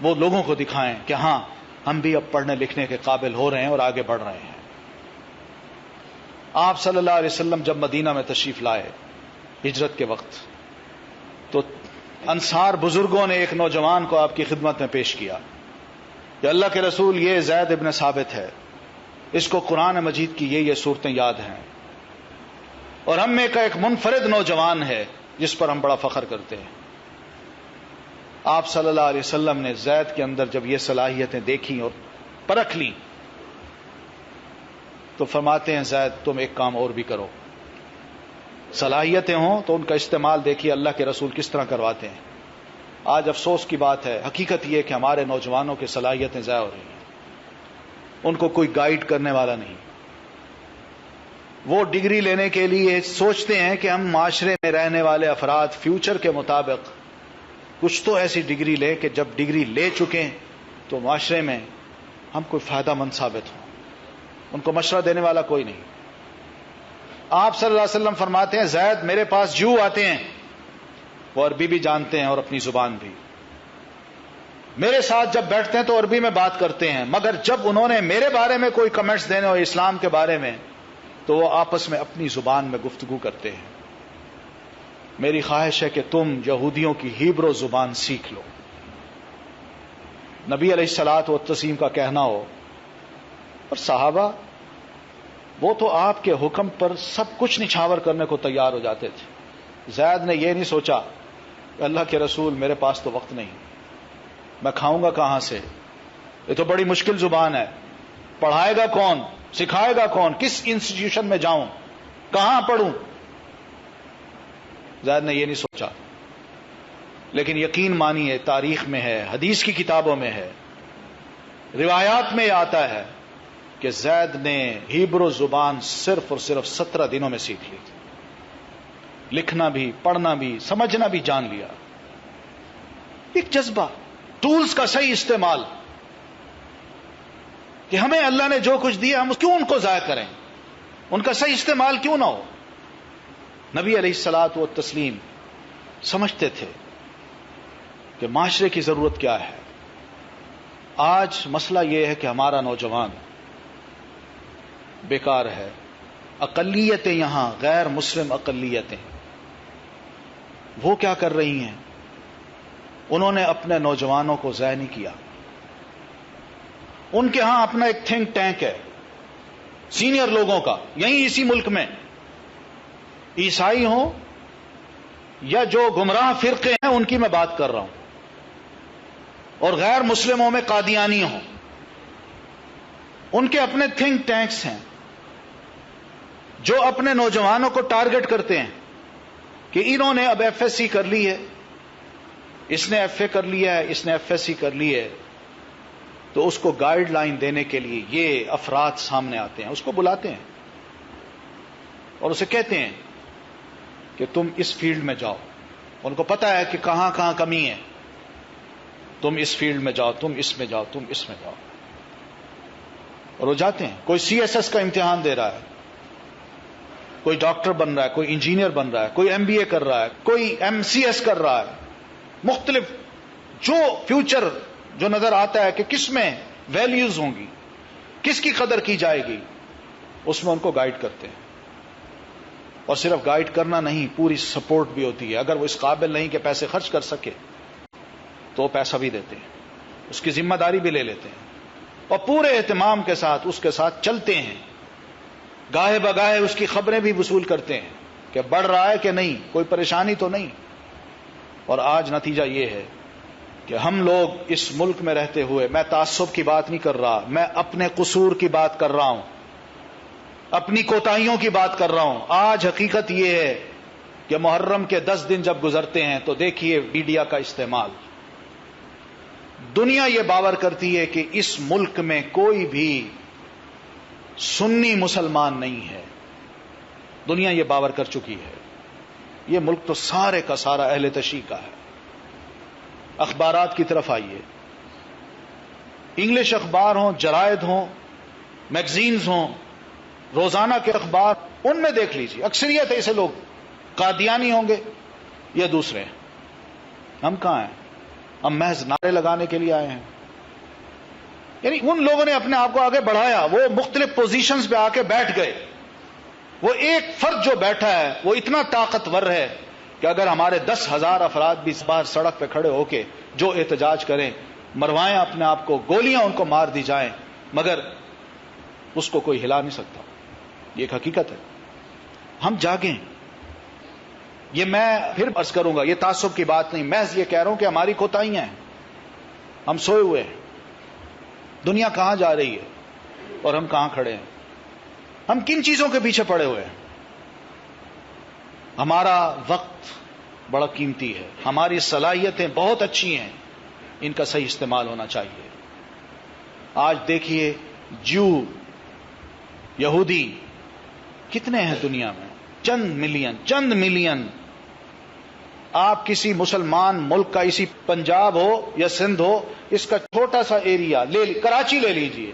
وہ لوگوں کو دکھائیں کہ ہاں ہم بھی اب پڑھنے لکھنے کے قابل ہو رہے ہیں اور آگے بڑھ رہے ہیں۔ آپ صلی اللہ علیہ وسلم جب مدینہ میں تشریف لائے ہجرت کے وقت تو انصار بزرگوں نے ایک نوجوان کو آپ کی خدمت میں پیش کیا کہ اللہ کے رسول یہ زید ابن ثابت ہے، اس کو قرآن مجید کی یہ صورتیں یاد ہیں، اور ہم میں کا ایک منفرد نوجوان ہے جس پر ہم بڑا فخر کرتے ہیں۔ آپ صلی اللہ علیہ وسلم نے زید کے اندر جب یہ صلاحیتیں دیکھی اور پرکھ لی تو فرماتے ہیں زید تم ایک کام اور بھی کرو، صلاحیتیں ہوں تو ان کا استعمال دیکھیے اللہ کے رسول کس طرح کرواتے ہیں۔ آج افسوس کی بات ہے، حقیقت یہ کہ ہمارے نوجوانوں کی صلاحیتیں ضائع ہو رہی ہیں، ان کو کوئی گائیڈ کرنے والا نہیں۔ وہ ڈگری لینے کے لیے سوچتے ہیں کہ ہم معاشرے میں رہنے والے افراد فیوچر کے مطابق کچھ تو ایسی ڈگری لیں کہ جب ڈگری لے چکیں تو معاشرے میں ہم کوئی فائدہ مند ثابت ہوں، ان کو مشورہ دینے والا کوئی نہیں۔ آپ صلی اللہ علیہ وسلم فرماتے ہیں زید میرے پاس جو آتے ہیں وہ عربی بھی جانتے ہیں اور اپنی زبان بھی، میرے ساتھ جب بیٹھتے ہیں تو عربی میں بات کرتے ہیں، مگر جب انہوں نے میرے بارے میں کوئی کمنٹس دینے ہو اسلام کے بارے میں تو وہ آپس میں اپنی زبان میں گفتگو کرتے ہیں۔ میری خواہش ہے کہ تم یہودیوں کی ہیبرو زبان سیکھ لو۔ نبی علیہ الصلوۃ والتسلیم کا کہنا ہو، اور صحابہ وہ تو آپ کے حکم پر سب کچھ نچھاور کرنے کو تیار ہو جاتے تھے۔ زید نے یہ نہیں سوچا کہ اللہ کے رسول میرے پاس تو وقت نہیں، میں کھاؤں گا کہاں سے، یہ تو بڑی مشکل زبان ہے، پڑھائے گا کون، سکھائے گا کون، کس انسٹیٹیوشن میں جاؤں، کہاں پڑھوں۔ زید نے یہ نہیں سوچا، لیکن یقین مانیے تاریخ میں ہے، حدیث کی کتابوں میں ہے، روایات میں آتا ہے کہ زید نے ہیبرو زبان صرف اور صرف 17 دنوں میں سیکھ لی، لکھنا بھی، پڑھنا بھی، سمجھنا بھی جان لیا۔ ایک جذبہ، ٹولز کا صحیح استعمال، کہ ہمیں اللہ نے جو کچھ دیا ہم کیوں ان کو ضائع کریں، ان کا صحیح استعمال کیوں نہ ہو۔ نبی علیہ الصلوۃ والتسلیم سمجھتے تھے کہ معاشرے کی ضرورت کیا ہے۔ آج مسئلہ یہ ہے کہ ہمارا نوجوان بیکار ہے، اقلیتیں یہاں غیر مسلم اقلیتیں، وہ کیا کر رہی ہیں؟ انہوں نے اپنے نوجوانوں کو ضائع نہیں کیا۔ ان کے ہاں اپنا ایک تھنک ٹینک ہے سینئر لوگوں کا، یہیں اسی ملک میں، عیسائی ہوں یا جو گمراہ فرقے ہیں ان کی میں بات کر رہا ہوں، اور غیر مسلموں میں قادیانی ہوں، ان کے اپنے تھنک ٹینکس ہیں جو اپنے نوجوانوں کو ٹارگٹ کرتے ہیں کہ انہوں نے اب ایف ایس سی کر لی ہے، اس نے ایف اے کر لیا ہے، اس نے ایف ایس سی کر لی ہے، تو اس کو گائیڈ لائن دینے کے لیے یہ افراد سامنے آتے ہیں، اس کو بلاتے ہیں اور اسے کہتے ہیں کہ تم اس فیلڈ میں جاؤ، ان کو پتا ہے کہ کہاں کہاں کمی ہے، تم اس فیلڈ میں جاؤ، تم اس میں جاؤ، تم اس میں جاؤ، اور وہ جاتے ہیں۔ کوئی سی ایس ایس کا امتحان دے رہا ہے، کوئی ڈاکٹر بن رہا ہے، کوئی انجینئر بن رہا ہے، کوئی ایم بی اے کر رہا ہے، کوئی ایم سی ایس کر رہا ہے، مختلف جو فیوچر جو نظر آتا ہے کہ کس میں ویلیوز ہوں گی، کس کی قدر کی جائے گی، اس میں ان کو گائیڈ کرتے ہیں۔ اور صرف گائیڈ کرنا نہیں، پوری سپورٹ بھی ہوتی ہے۔ اگر وہ اس قابل نہیں کہ پیسے خرچ کر سکے تو وہ پیسہ بھی دیتے ہیں، اس کی ذمہ داری بھی لے لیتے ہیں، اور پورے اہتمام کے ساتھ اس کے ساتھ چلتے ہیں، گاہے بگاہے اس کی خبریں بھی وصول کرتے ہیں کہ بڑھ رہا ہے کہ نہیں، کوئی پریشانی تو نہیں۔ اور آج نتیجہ یہ ہے کہ ہم لوگ اس ملک میں رہتے ہوئے، میں تعصب کی بات نہیں کر رہا، میں اپنے قصور کی بات کر رہا ہوں، اپنی کوتاہیوں کی بات کر رہا ہوں۔ آج حقیقت یہ ہے کہ محرم کے 10 دن جب گزرتے ہیں تو دیکھیے میڈیا کا استعمال، دنیا یہ باور کرتی ہے کہ اس ملک میں کوئی بھی سنی مسلمان نہیں ہے، دنیا یہ باور کر چکی ہے۔ یہ ملک تو سارے کا سارا اہل تشیع کا ہے۔ اخبارات کی طرف آئیے، انگلش اخبار ہوں، جرائد ہوں، میگزینز ہوں، روزانہ کے اخبار، ان میں دیکھ لیجیے اکثریت ایسے لوگ قادیانی ہوں گے یا دوسرے ہیں۔ ہم کہاں ہیں؟ ہم محض نعرے لگانے کے لیے آئے ہیں؟ یعنی ان لوگوں نے اپنے آپ کو آگے بڑھایا، وہ مختلف پوزیشنز پہ آ کے بیٹھ گئے۔ وہ ایک فرد جو بیٹھا ہے وہ اتنا طاقتور ہے کہ اگر ہمارے 10,000 افراد بھی باہر سڑک پہ کھڑے ہو کے جو احتجاج کریں، مروائیں اپنے آپ کو، گولیاں ان کو مار دی جائیں، مگر اس کو کوئی ہلا نہیں سکتا۔ یہ ایک حقیقت ہے۔ ہم جاگیں۔ یہ میں پھر عرض کروں گا، یہ تعصب کی بات نہیں، محض یہ کہہ رہا ہوں کہ ہماری کوتاہیاں ہیں، ہم سوئے ہوئے ہیں۔ دنیا کہاں جا رہی ہے اور ہم کہاں کھڑے ہیں؟ ہم کن چیزوں کے پیچھے پڑے ہوئے ہیں؟ ہمارا وقت بڑا قیمتی ہے، ہماری صلاحیتیں بہت اچھی ہیں، ان کا صحیح استعمال ہونا چاہیے۔ آج دیکھیے جو یہودی کتنے ہیں دنیا میں، چند ملین۔ آپ کسی مسلمان ملک کا، اسی پنجاب ہو یا سندھ ہو، اس کا چھوٹا سا ایریا کراچی لے لیجئے،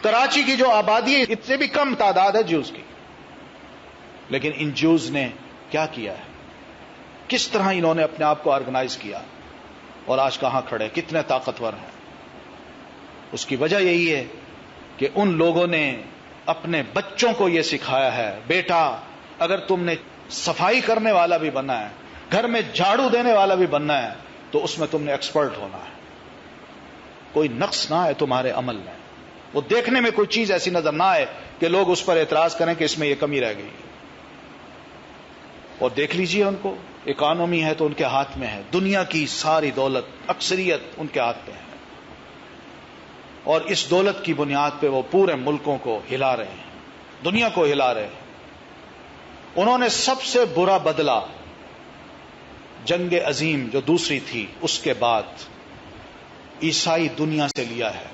کراچی کی جو آبادی ہے اس سے بھی کم تعداد ہے جوز کی، لیکن ان جوز نے کیا کیا ہے، کس طرح انہوں نے اپنے آپ کو آرگنائز کیا، اور آج کہاں کھڑے، کتنے طاقتور ہیں۔ اس کی وجہ یہی ہے کہ ان لوگوں نے اپنے بچوں کو یہ سکھایا ہے، بیٹا اگر تم نے صفائی کرنے والا بھی بننا ہے، گھر میں جھاڑو دینے والا بھی بننا ہے، تو اس میں تم نے ایکسپرٹ ہونا ہے، کوئی نقص نہ ہے تمہارے عمل میں، وہ دیکھنے میں کوئی چیز ایسی نظر نہ آئے کہ لوگ اس پر اعتراض کریں کہ اس میں یہ کمی رہ گئی۔ اور دیکھ لیجئے ان کو، اکانومی ہے تو ان کے ہاتھ میں ہے، دنیا کی ساری دولت اکثریت ان کے ہاتھ میں ہے، اور اس دولت کی بنیاد پہ وہ پورے ملکوں کو ہلا رہے ہیں، دنیا کو ہلا رہے ہیں۔ انہوں نے سب سے برا بدلہ جنگ عظیم جو دوسری تھی اس کے بعد عیسائی دنیا سے لیا ہے.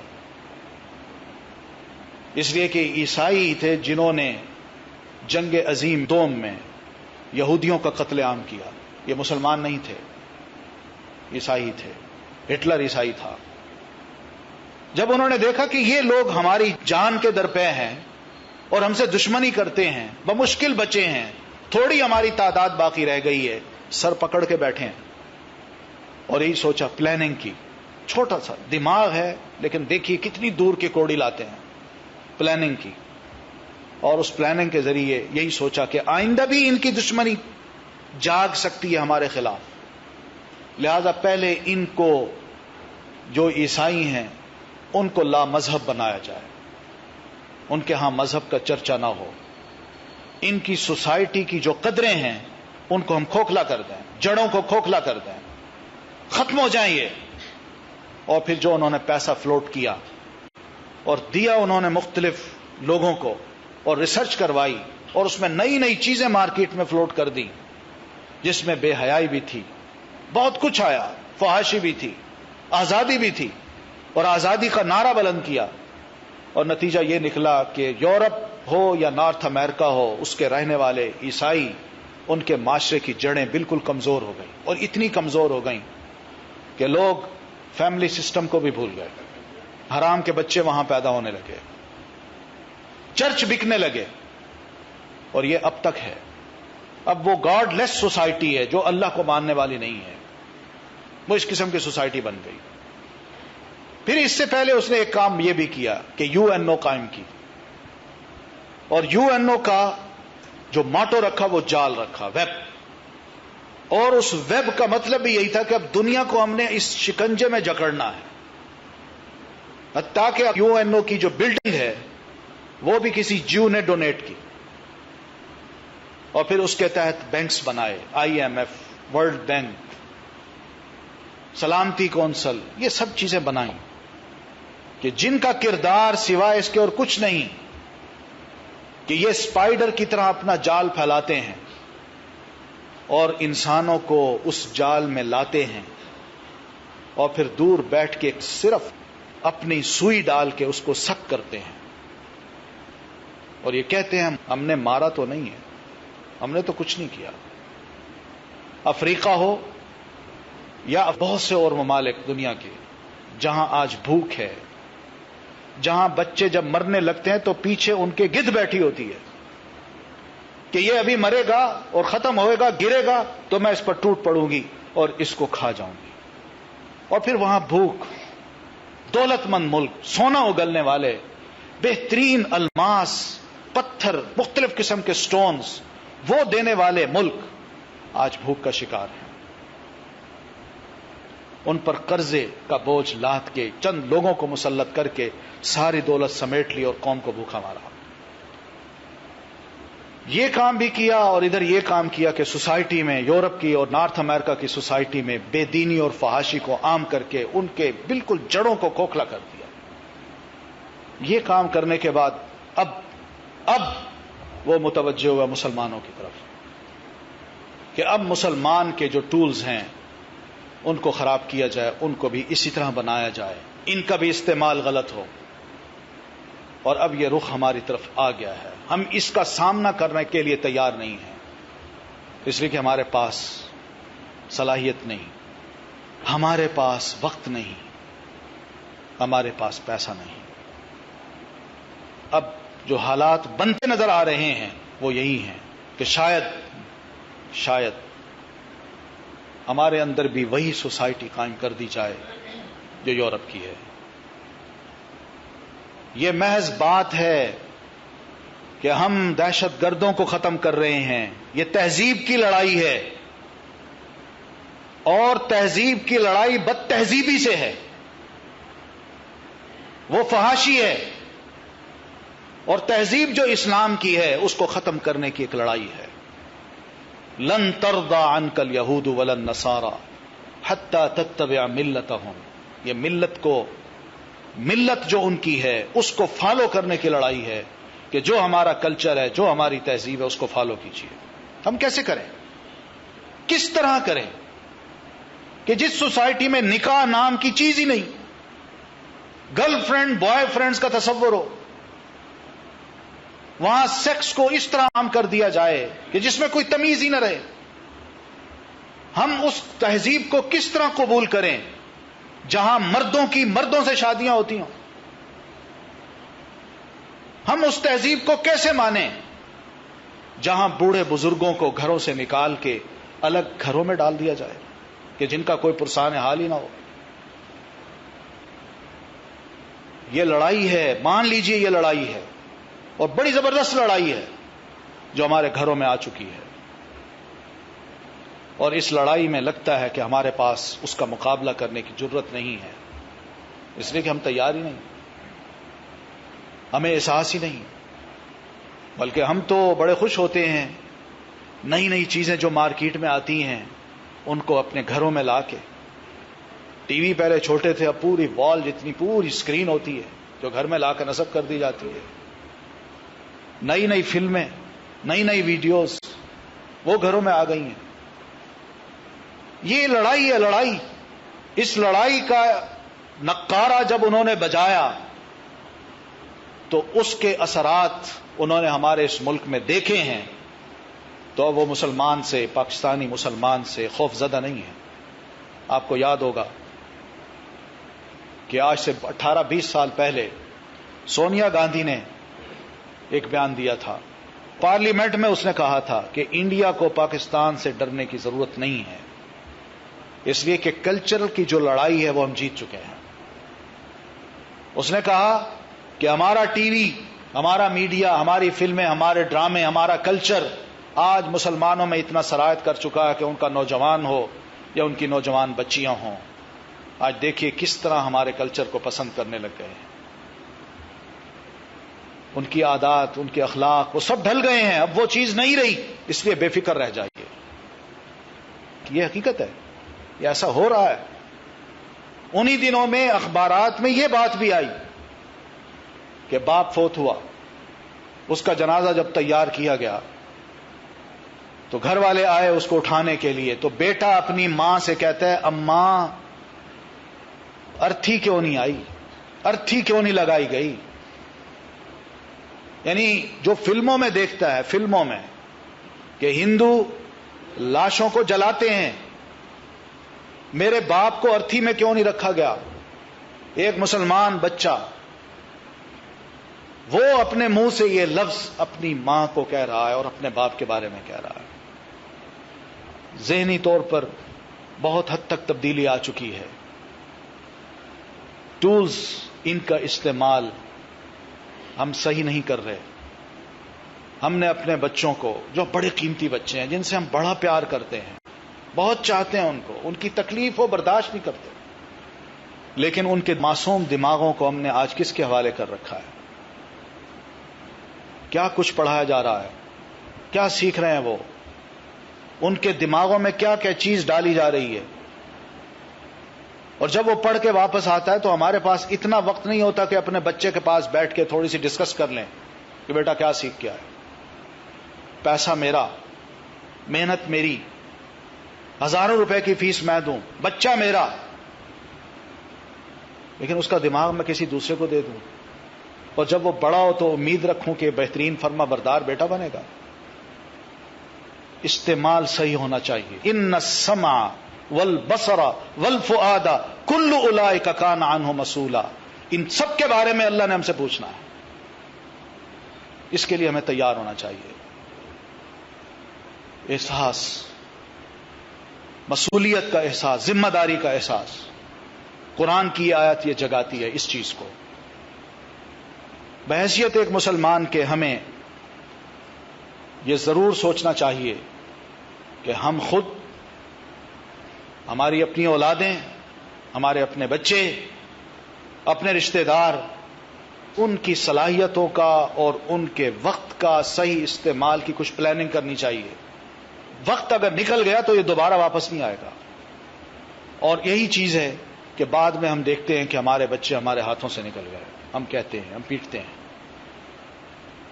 اس لیے کہ عیسائی تھے جنہوں نے جنگ عظیم دوم میں یہودیوں کا قتل عام کیا. یہ مسلمان نہیں تھے، عیسائی تھے. ہٹلر عیسائی تھا. جب انہوں نے دیکھا کہ یہ لوگ ہماری جان کے درپے ہیں اور ہم سے دشمنی کرتے ہیں، بمشکل بچے ہیں، تھوڑی ہماری تعداد باقی رہ گئی ہے، سر پکڑ کے بیٹھے ہیں. اور یہی سوچا، پلاننگ کی. چھوٹا سا دماغ ہے لیکن دیکھیے کتنی دور کی کوڑی لاتے ہیں. پلاننگ کی، اور اس پلاننگ کے ذریعے یہی سوچا کہ آئندہ بھی ان کی دشمنی جاگ سکتی ہے ہمارے خلاف، لہذا پہلے ان کو جو عیسائی ہیں ان کو لا مذہب بنایا جائے، ان کے ہاں مذہب کا چرچا نہ ہو. ان کی سوسائٹی کی جو قدریں ہیں ان کو ہم کھوکھلا کر دیں، جڑوں کو کھوکھلا کر دیں، ختم ہو جائیں یہ. اور پھر جو انہوں نے پیسہ فلوٹ کیا اور دیا انہوں نے مختلف لوگوں کو، اور ریسرچ کروائی، اور اس میں نئی نئی چیزیں مارکیٹ میں فلوٹ کر دی، جس میں بے حیائی بھی تھی، بہت کچھ آیا، فحاشی بھی تھی، آزادی بھی تھی، اور آزادی کا نعرہ بلند کیا. اور نتیجہ یہ نکلا کہ یورپ ہو یا نارتھ امریکہ ہو، اس کے رہنے والے عیسائی، ان کے معاشرے کی جڑیں بالکل کمزور ہو گئیں، اور اتنی کمزور ہو گئیں کہ لوگ فیملی سسٹم کو بھی بھول گئے. حرام کے بچے وہاں پیدا ہونے لگے، چرچ بکنے لگے، اور یہ اب تک ہے. اب وہ گاڈ لیس سوسائٹی ہے جو اللہ کو ماننے والی نہیں ہے، وہ اس قسم کی سوسائٹی بن گئی. پھر اس سے پہلے اس نے ایک کام یہ بھی کیا کہ یو این او قائم کی، اور یو این او کا جو ماٹو رکھا وہ جال رکھا، ویب. اور اس ویب کا مطلب بھی یہی تھا کہ اب دنیا کو ہم نے اس شکنجے میں جکڑنا ہے. حتیٰ کہ یو این او کی جو بلڈنگ ہے وہ بھی کسی جیو نے ڈونیٹ کی، اور پھر اس کے تحت بینکس بنائے، I M F, world bank, سلامتی کونسل، یہ سب چیزیں بنائیں کہ جن کا کردار سوائے اس کے اور کچھ نہیں کہ یہ اسپائڈر کی طرح اپنا جال پھیلاتے ہیں اور انسانوں کو اس جال میں لاتے ہیں، اور پھر دور بیٹھ کے صرف اپنی سوئی ڈال کے اس کو سک کرتے ہیں، اور یہ کہتے ہیں ہم نے مارا تو نہیں ہے، ہم نے تو کچھ نہیں کیا. افریقہ ہو یا بہت سے اور ممالک دنیا کے جہاں آج بھوک ہے، جہاں بچے جب مرنے لگتے ہیں تو پیچھے ان کے گدھ بیٹھی ہوتی ہے کہ یہ ابھی مرے گا اور ختم ہوئے گا، گرے گا تو میں اس پر ٹوٹ پڑوں گی اور اس کو کھا جاؤں گی. اور پھر وہاں بھوک، دولت مند ملک، سونا اگلنے والے، بہترین الماس، پتھر، مختلف قسم کے سٹونز وہ دینے والے ملک آج بھوک کا شکار ہیں. ان پر قرضے کا بوجھ لاد کے چند لوگوں کو مسلط کر کے ساری دولت سمیٹ لی اور قوم کو بھوکا مارا. یہ کام بھی کیا، اور ادھر یہ کام کیا کہ سوسائٹی میں، یورپ کی اور نارتھ امریکہ کی سوسائٹی میں بے دینی اور فحاشی کو عام کر کے ان کے بالکل جڑوں کو کھوکھلا کر دیا. یہ کام کرنے کے بعد اب وہ متوجہ ہوا مسلمانوں کی طرف کہ اب مسلمان کے جو ٹولز ہیں ان کو خراب کیا جائے، ان کو بھی اسی طرح بنایا جائے، ان کا بھی استعمال غلط ہو. اور اب یہ رخ ہماری طرف آ گیا ہے. ہم اس کا سامنا کرنے کے لیے تیار نہیں ہیں، اس لیے کہ ہمارے پاس صلاحیت نہیں، ہمارے پاس وقت نہیں، ہمارے پاس پیسہ نہیں. اب جو حالات بنتے نظر آ رہے ہیں وہ یہی ہیں کہ شاید ہمارے اندر بھی وہی سوسائٹی قائم کر دی جائے جو یورپ کی ہے. یہ محض بات ہے کہ ہم دہشت گردوں کو ختم کر رہے ہیں. یہ تہذیب کی لڑائی ہے، اور تہذیب کی لڑائی بد تہذیبی سے ہے، وہ فحاشی ہے. اور تہذیب جو اسلام کی ہے اس کو ختم کرنے کی ایک لڑائی ہے. لن ترضى عنك اليهود ولا النصارى حتى تتبع ملتهم. یہ ملت جو ان کی ہے اس کو فالو کرنے کی لڑائی ہے. کہ جو ہمارا کلچر ہے، جو ہماری تہذیب ہے، اس کو فالو کیجیے. ہم کیسے کریں؟ کس طرح کریں کہ جس سوسائٹی میں نکاح نام کی چیز ہی نہیں، گرل فرینڈ بوائے فرینڈز کا تصور ہو، وہاں سیکس کو اس طرح عام کر دیا جائے کہ جس میں کوئی تمیز ہی نہ رہے. ہم اس تہذیب کو کس طرح قبول کریں جہاں مردوں کی مردوں سے شادیاں ہوتی ہوں؟ ہم اس تہذیب کو کیسے مانیں جہاں بوڑھے بزرگوں کو گھروں سے نکال کے الگ گھروں میں ڈال دیا جائے کہ جن کا کوئی پرسان حال ہی نہ ہو؟ یہ لڑائی ہے، مان لیجئے یہ لڑائی ہے، اور بڑی زبردست لڑائی ہے جو ہمارے گھروں میں آ چکی ہے. اور اس لڑائی میں لگتا ہے کہ ہمارے پاس اس کا مقابلہ کرنے کی جرت نہیں ہے، اس لیے کہ ہم تیار ہی نہیں، ہمیں احساس ہی نہیں. بلکہ ہم تو بڑے خوش ہوتے ہیں نئی نئی چیزیں جو مارکیٹ میں آتی ہیں ان کو اپنے گھروں میں لا کے. ٹی وی پہلے چھوٹے تھے، اب پوری وال جتنی پوری اسکرین ہوتی ہے جو گھر میں لا کر نصب کر دی جاتی ہے. نئی نئی فلمیں، نئی نئی ویڈیوز وہ گھروں میں آ گئی ہیں. یہ لڑائی ہے، لڑائی. اس لڑائی کا نقارہ جب انہوں نے بجایا تو اس کے اثرات انہوں نے ہمارے اس ملک میں دیکھے ہیں، تو وہ مسلمان سے، پاکستانی مسلمان سے خوف زدہ نہیں ہے. آپ کو یاد ہوگا کہ آج سے 18-20 سال پہلے سونیا گاندھی نے ایک بیان دیا تھا پارلیمنٹ میں. اس نے کہا تھا کہ انڈیا کو پاکستان سے ڈرنے کی ضرورت نہیں ہے، اس لیے کہ کلچر کی جو لڑائی ہے وہ ہم جیت چکے ہیں. اس نے کہا کہ ہمارا ٹی وی، ہمارا میڈیا، ہماری فلمیں، ہمارے ڈرامے، ہمارا کلچر آج مسلمانوں میں اتنا سرایت کر چکا ہے کہ ان کا نوجوان ہو یا ان کی نوجوان بچیاں ہوں، آج دیکھیے کس طرح ہمارے کلچر کو پسند کرنے لگ گئے ہیں. ان کی عادات، ان کے اخلاق وہ سب ڈھل گئے ہیں. اب وہ چیز نہیں رہی، اس لیے بے فکر رہ جائیے. یہ حقیقت ہے، یہ ایسا ہو رہا ہے. انہی دنوں میں اخبارات میں یہ بات بھی آئی کہ باپ فوت ہوا، اس کا جنازہ جب تیار کیا گیا تو گھر والے آئے اس کو اٹھانے کے لیے، تو بیٹا اپنی ماں سے کہتا ہے اماں ارتھی کیوں نہیں آئی، ارتھی کیوں نہیں لگائی گئی. یعنی جو فلموں میں دیکھتا ہے، فلموں میں کہ ہندو لاشوں کو جلاتے ہیں، میرے باپ کو ارتھی میں کیوں نہیں رکھا گیا. ایک مسلمان بچہ وہ اپنے منہ سے یہ لفظ اپنی ماں کو کہہ رہا ہے اور اپنے باپ کے بارے میں کہہ رہا ہے. ذہنی طور پر بہت حد تک تبدیلی آ چکی ہے. ٹولز ان کا استعمال ہم صحیح نہیں کر رہے. ہم نے اپنے بچوں کو، جو بڑے قیمتی بچے ہیں جن سے ہم بڑا پیار کرتے ہیں، بہت چاہتے ہیں ان کو، ان کی تکلیف وہ برداشت نہیں کرتے، لیکن ان کے معصوم دماغوں کو ہم نے آج کس کے حوالے کر رکھا ہے؟ کیا کچھ پڑھایا جا رہا ہے، کیا سیکھ رہے ہیں وہ، ان کے دماغوں میں کیا کیا چیز ڈالی جا رہی ہے. اور جب وہ پڑھ کے واپس آتا ہے تو ہمارے پاس اتنا وقت نہیں ہوتا کہ اپنے بچے کے پاس بیٹھ کے تھوڑی سی ڈسکس کر لیں کہ بیٹا کیا سیکھ کے آئے. پیسہ میرا، محنت میری، ہزاروں روپے کی فیس میں دوں، بچہ میرا، لیکن اس کا دماغ میں کسی دوسرے کو دے دوں، اور جب وہ بڑا ہو تو امید رکھوں کہ بہترین فرما بردار بیٹا بنے گا. استعمال صحیح ہونا چاہیے. ان السمع والبصر والفؤاد کل اولئک کان عنہ مسئولا. ان سب کے بارے میں اللہ نے ہم سے پوچھنا ہے. اس کے لیے ہمیں تیار ہونا چاہیے. احساس، مسئولیت کا احساس، ذمہ داری کا احساس. قرآن کی آیت یہ جگاتی ہے اس چیز کو. بحیثیت ایک مسلمان کے ہمیں یہ ضرور سوچنا چاہیے کہ ہم خود، ہماری اپنی اولادیں، ہمارے اپنے بچے، اپنے رشتہ دار، ان کی صلاحیتوں کا اور ان کے وقت کا صحیح استعمال کی کچھ پلاننگ کرنی چاہیے. وقت اگر نکل گیا تو یہ دوبارہ واپس نہیں آئے گا. اور یہی چیز ہے کہ بعد میں ہم دیکھتے ہیں کہ ہمارے بچے ہمارے ہاتھوں سے نکل گئے. ہم کہتے ہیں، ہم پیٹتے ہیں.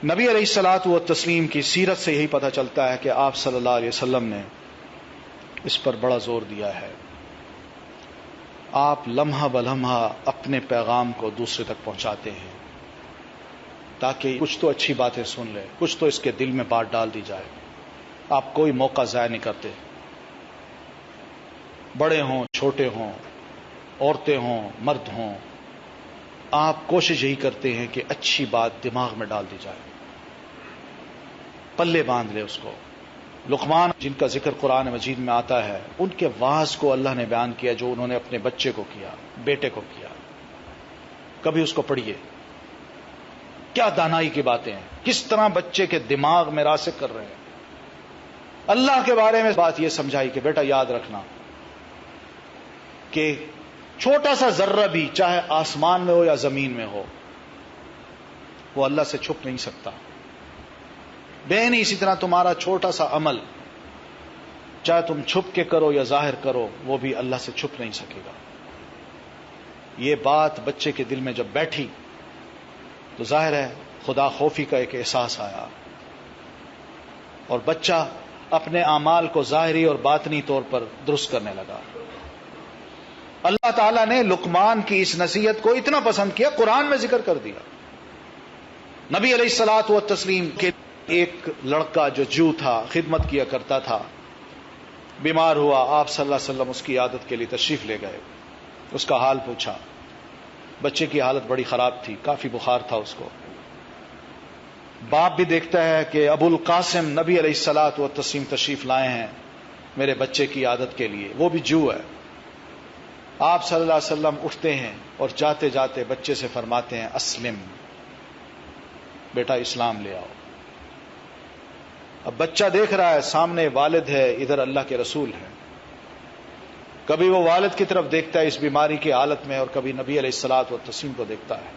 نبی علیہ الصلوۃ والتسلیم کی سیرت سے یہی پتہ چلتا ہے کہ آپ صلی اللہ علیہ وسلم نے اس پر بڑا زور دیا ہے. آپ لمحہ بلمحہ اپنے پیغام کو دوسرے تک پہنچاتے ہیں تاکہ کچھ تو اچھی باتیں سن لے, کچھ تو اس کے دل میں بات ڈال دی جائے. آپ کوئی موقع ضائع نہیں کرتے, بڑے ہوں چھوٹے ہوں, عورتیں ہوں مرد ہوں, آپ کوشش یہی کرتے ہیں کہ اچھی بات دماغ میں ڈال دی جائے, پلے باندھ لے اس کو. لقمان جن کا ذکر قرآن مجید میں آتا ہے, ان کے واعظ کو اللہ نے بیان کیا جو انہوں نے اپنے بچے کو کیا, بیٹے کو کیا. کبھی اس کو پڑھیے, کیا دانائی کی باتیں ہیں, کس طرح بچے کے دماغ میں راسخ کر رہے ہیں. اللہ کے بارے میں بات یہ سمجھائی کہ بیٹا یاد رکھنا کہ چھوٹا سا ذرہ بھی چاہے آسمان میں ہو یا زمین میں ہو وہ اللہ سے چھپ نہیں سکتا. بہن اسی طرح تمہارا چھوٹا سا عمل چاہے تم چھپ کے کرو یا ظاہر کرو وہ بھی اللہ سے چھپ نہیں سکے گا. یہ بات بچے کے دل میں جب بیٹھی تو ظاہر ہے خدا خوفی کا ایک احساس آیا اور بچہ اپنے اعمال کو ظاہری اور باطنی طور پر درست کرنے لگا. اللہ تعالیٰ نے لقمان کی اس نصیحت کو اتنا پسند کیا, قرآن میں ذکر کر دیا. نبی علیہ الصلوۃ والتسلیم کے ایک لڑکا جو جو تھا, خدمت کیا کرتا تھا, بیمار ہوا. آپ صلی اللہ علیہ وسلم اس کی عادت کے لیے تشریف لے گئے, اس کا حال پوچھا. بچے کی حالت بڑی خراب تھی, کافی بخار تھا اس کو. باپ بھی دیکھتا ہے کہ ابو القاسم نبی علیہ الصلوۃ والتسلیم تشریف لائے ہیں میرے بچے کی عادت کے لیے, وہ بھی جو ہے. آپ صلی اللہ علیہ وسلم اٹھتے ہیں اور جاتے جاتے بچے سے فرماتے ہیں اسلم, بیٹا اسلام لے آؤ. اب بچہ دیکھ رہا ہے سامنے والد ہے, ادھر اللہ کے رسول ہے. کبھی وہ والد کی طرف دیکھتا ہے اس بیماری کی حالت میں اور کبھی نبی علیہ الصلوۃ والتسلیم کو دیکھتا ہے.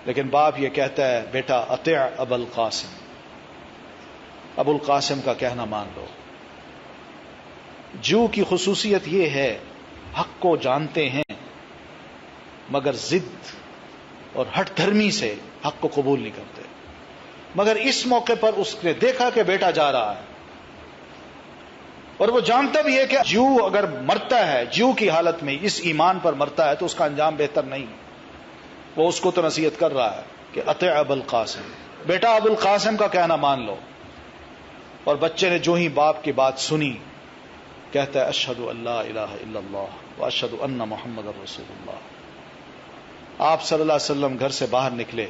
لیکن باپ یہ کہتا ہے بیٹا اطیع ابا القاسم, ابو القاسم کا کہنا مان لو. جو کی خصوصیت یہ ہے حق کو جانتے ہیں مگر ضد اور ہٹ دھرمی سے حق کو قبول نہیں کرتے. مگر اس موقع پر اس نے دیکھا کہ بیٹا جا رہا ہے اور وہ جانتا بھی ہے کہ جو اگر مرتا ہے جو کی حالت میں اس ایمان پر مرتا ہے تو اس کا انجام بہتر نہیں. وہ اس کو تو نصیحت کر رہا ہے کہ اطیع ابا القاسم, بیٹا ابو القاسم کا کہنا مان لو. اور بچے نے جو ہی باپ کی بات سنی کہتا ہے اشہد ان لا الہ الا اللہ واشہد ان محمد رسول اللہ. آپ صلی اللہ علیہ وسلم گھر سے باہر نکلے,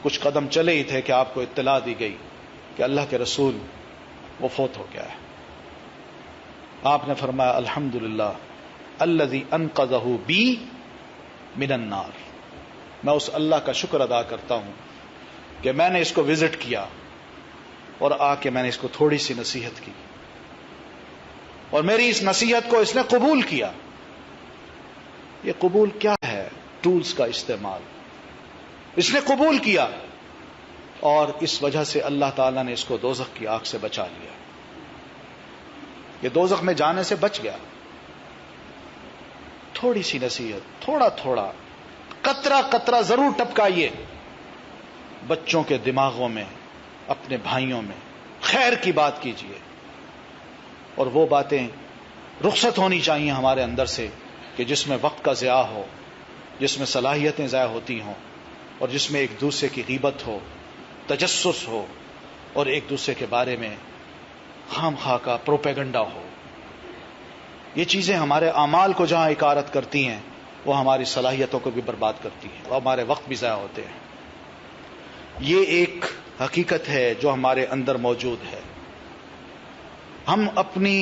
کچھ قدم چلے ہی تھے کہ آپ کو اطلاع دی گئی کہ اللہ کے رسول وہ فوت ہو گیا ہے. آپ نے فرمایا الحمدللہ الذی انقذہ بی من النار, میں اس اللہ کا شکر ادا کرتا ہوں کہ میں نے اس کو وزٹ کیا اور آ کے میں نے اس کو تھوڑی سی نصیحت کی اور میری اس نصیحت کو اس نے قبول کیا. یہ قبول کیا ہے؟ ٹولز کا استعمال. اس نے قبول کیا اور اس وجہ سے اللہ تعالیٰ نے اس کو دوزخ کی آگ سے بچا لیا. یہ دوزخ میں جانے سے بچ گیا. تھوڑی سی نصیحت, تھوڑا تھوڑا قطرہ قطرہ ضرور ٹپکائیے بچوں کے دماغوں میں, اپنے بھائیوں میں خیر کی بات کیجیے. اور وہ باتیں رخصت ہونی چاہیے ہمارے اندر سے کہ جس میں وقت کا ضیاع ہو, جس میں صلاحیتیں ضائع ہوتی ہوں اور جس میں ایک دوسرے کی غیبت ہو, تجسس ہو اور ایک دوسرے کے بارے میں خام خواہ کا پروپیگنڈا ہو. یہ چیزیں ہمارے اعمال کو جہاں اکارت کرتی ہیں وہ ہماری صلاحیتوں کو بھی برباد کرتی ہیں اور ہمارے وقت بھی ضائع ہوتے ہیں. یہ ایک حقیقت ہے جو ہمارے اندر موجود ہے. ہم اپنی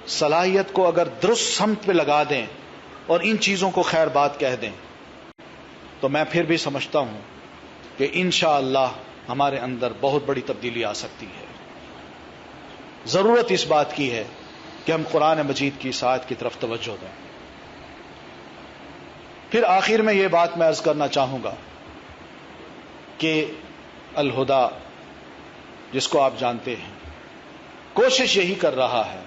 صلاحیت کو اگر درست سمت پہ لگا دیں اور ان چیزوں کو خیر بات کہہ دیں تو میں پھر بھی سمجھتا ہوں کہ انشاءاللہ ہمارے اندر بہت بڑی تبدیلی آ سکتی ہے. ضرورت اس بات کی ہے کہ ہم قرآن مجید کی اس آیت کی طرف توجہ دیں. پھر آخر میں یہ بات میں عرض کرنا چاہوں گا کہ الہدا جس کو آپ جانتے ہیں کوشش یہی کر رہا ہے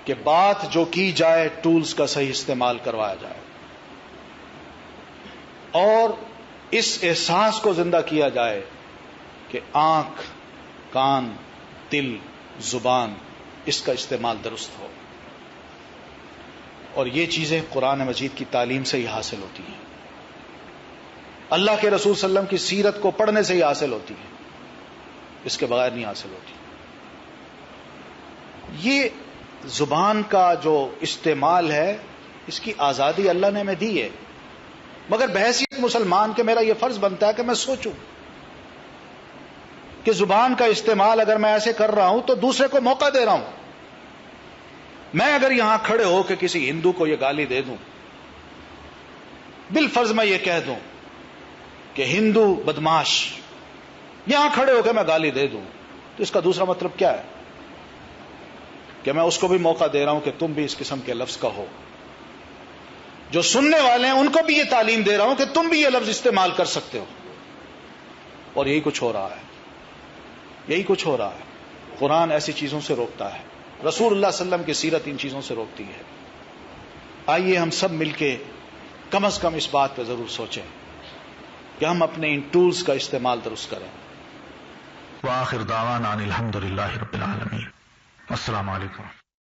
کہ بات جو کی جائے ٹولز کا صحیح استعمال کروایا جائے اور اس احساس کو زندہ کیا جائے کہ آنکھ، کان، دل، زبان، اس کا استعمال درست ہو. اور یہ چیزیں قرآن مجید کی تعلیم سے ہی حاصل ہوتی ہیں، اللہ کے رسول صلی اللہ علیہ وسلم کی سیرت کو پڑھنے سے ہی حاصل ہوتی ہیں، اس کے بغیر نہیں حاصل ہوتی. یہ زبان کا جو استعمال ہے اس کی آزادی اللہ نے ہمیں دی ہے، مگر بحیثیت مسلمان کے میرا یہ فرض بنتا ہے کہ میں سوچوں کہ زبان کا استعمال اگر میں ایسے کر رہا ہوں تو دوسرے کو موقع دے رہا ہوں. میں اگر یہاں کھڑے ہو کے کسی ہندو کو یہ گالی دے دوں، بالفرض میں یہ کہہ دوں کہ ہندو بدماش، یہاں کھڑے ہو کے میں گالی دے دوں، تو اس کا دوسرا مطلب کیا ہے؟ کہ میں اس کو بھی موقع دے رہا ہوں کہ تم بھی اس قسم کے لفظ کہو. جو سننے والے ہیں ان کو بھی یہ تعلیم دے رہا ہوں کہ تم بھی یہ لفظ استعمال کر سکتے ہو. اور یہی کچھ ہو رہا ہے، یہی کچھ ہو رہا ہے. قرآن ایسی چیزوں سے روکتا ہے، رسول اللہ صلی اللہ علیہ وسلم کی سیرت ان چیزوں سے روکتی ہے. آئیے ہم سب مل کے کم از کم اس بات پہ ضرور سوچیں کہ ہم اپنے ان ٹولز کا استعمال درست کریں. وآخر دعوانا ان الحمد للہ رب العالمین. السلام علیکم.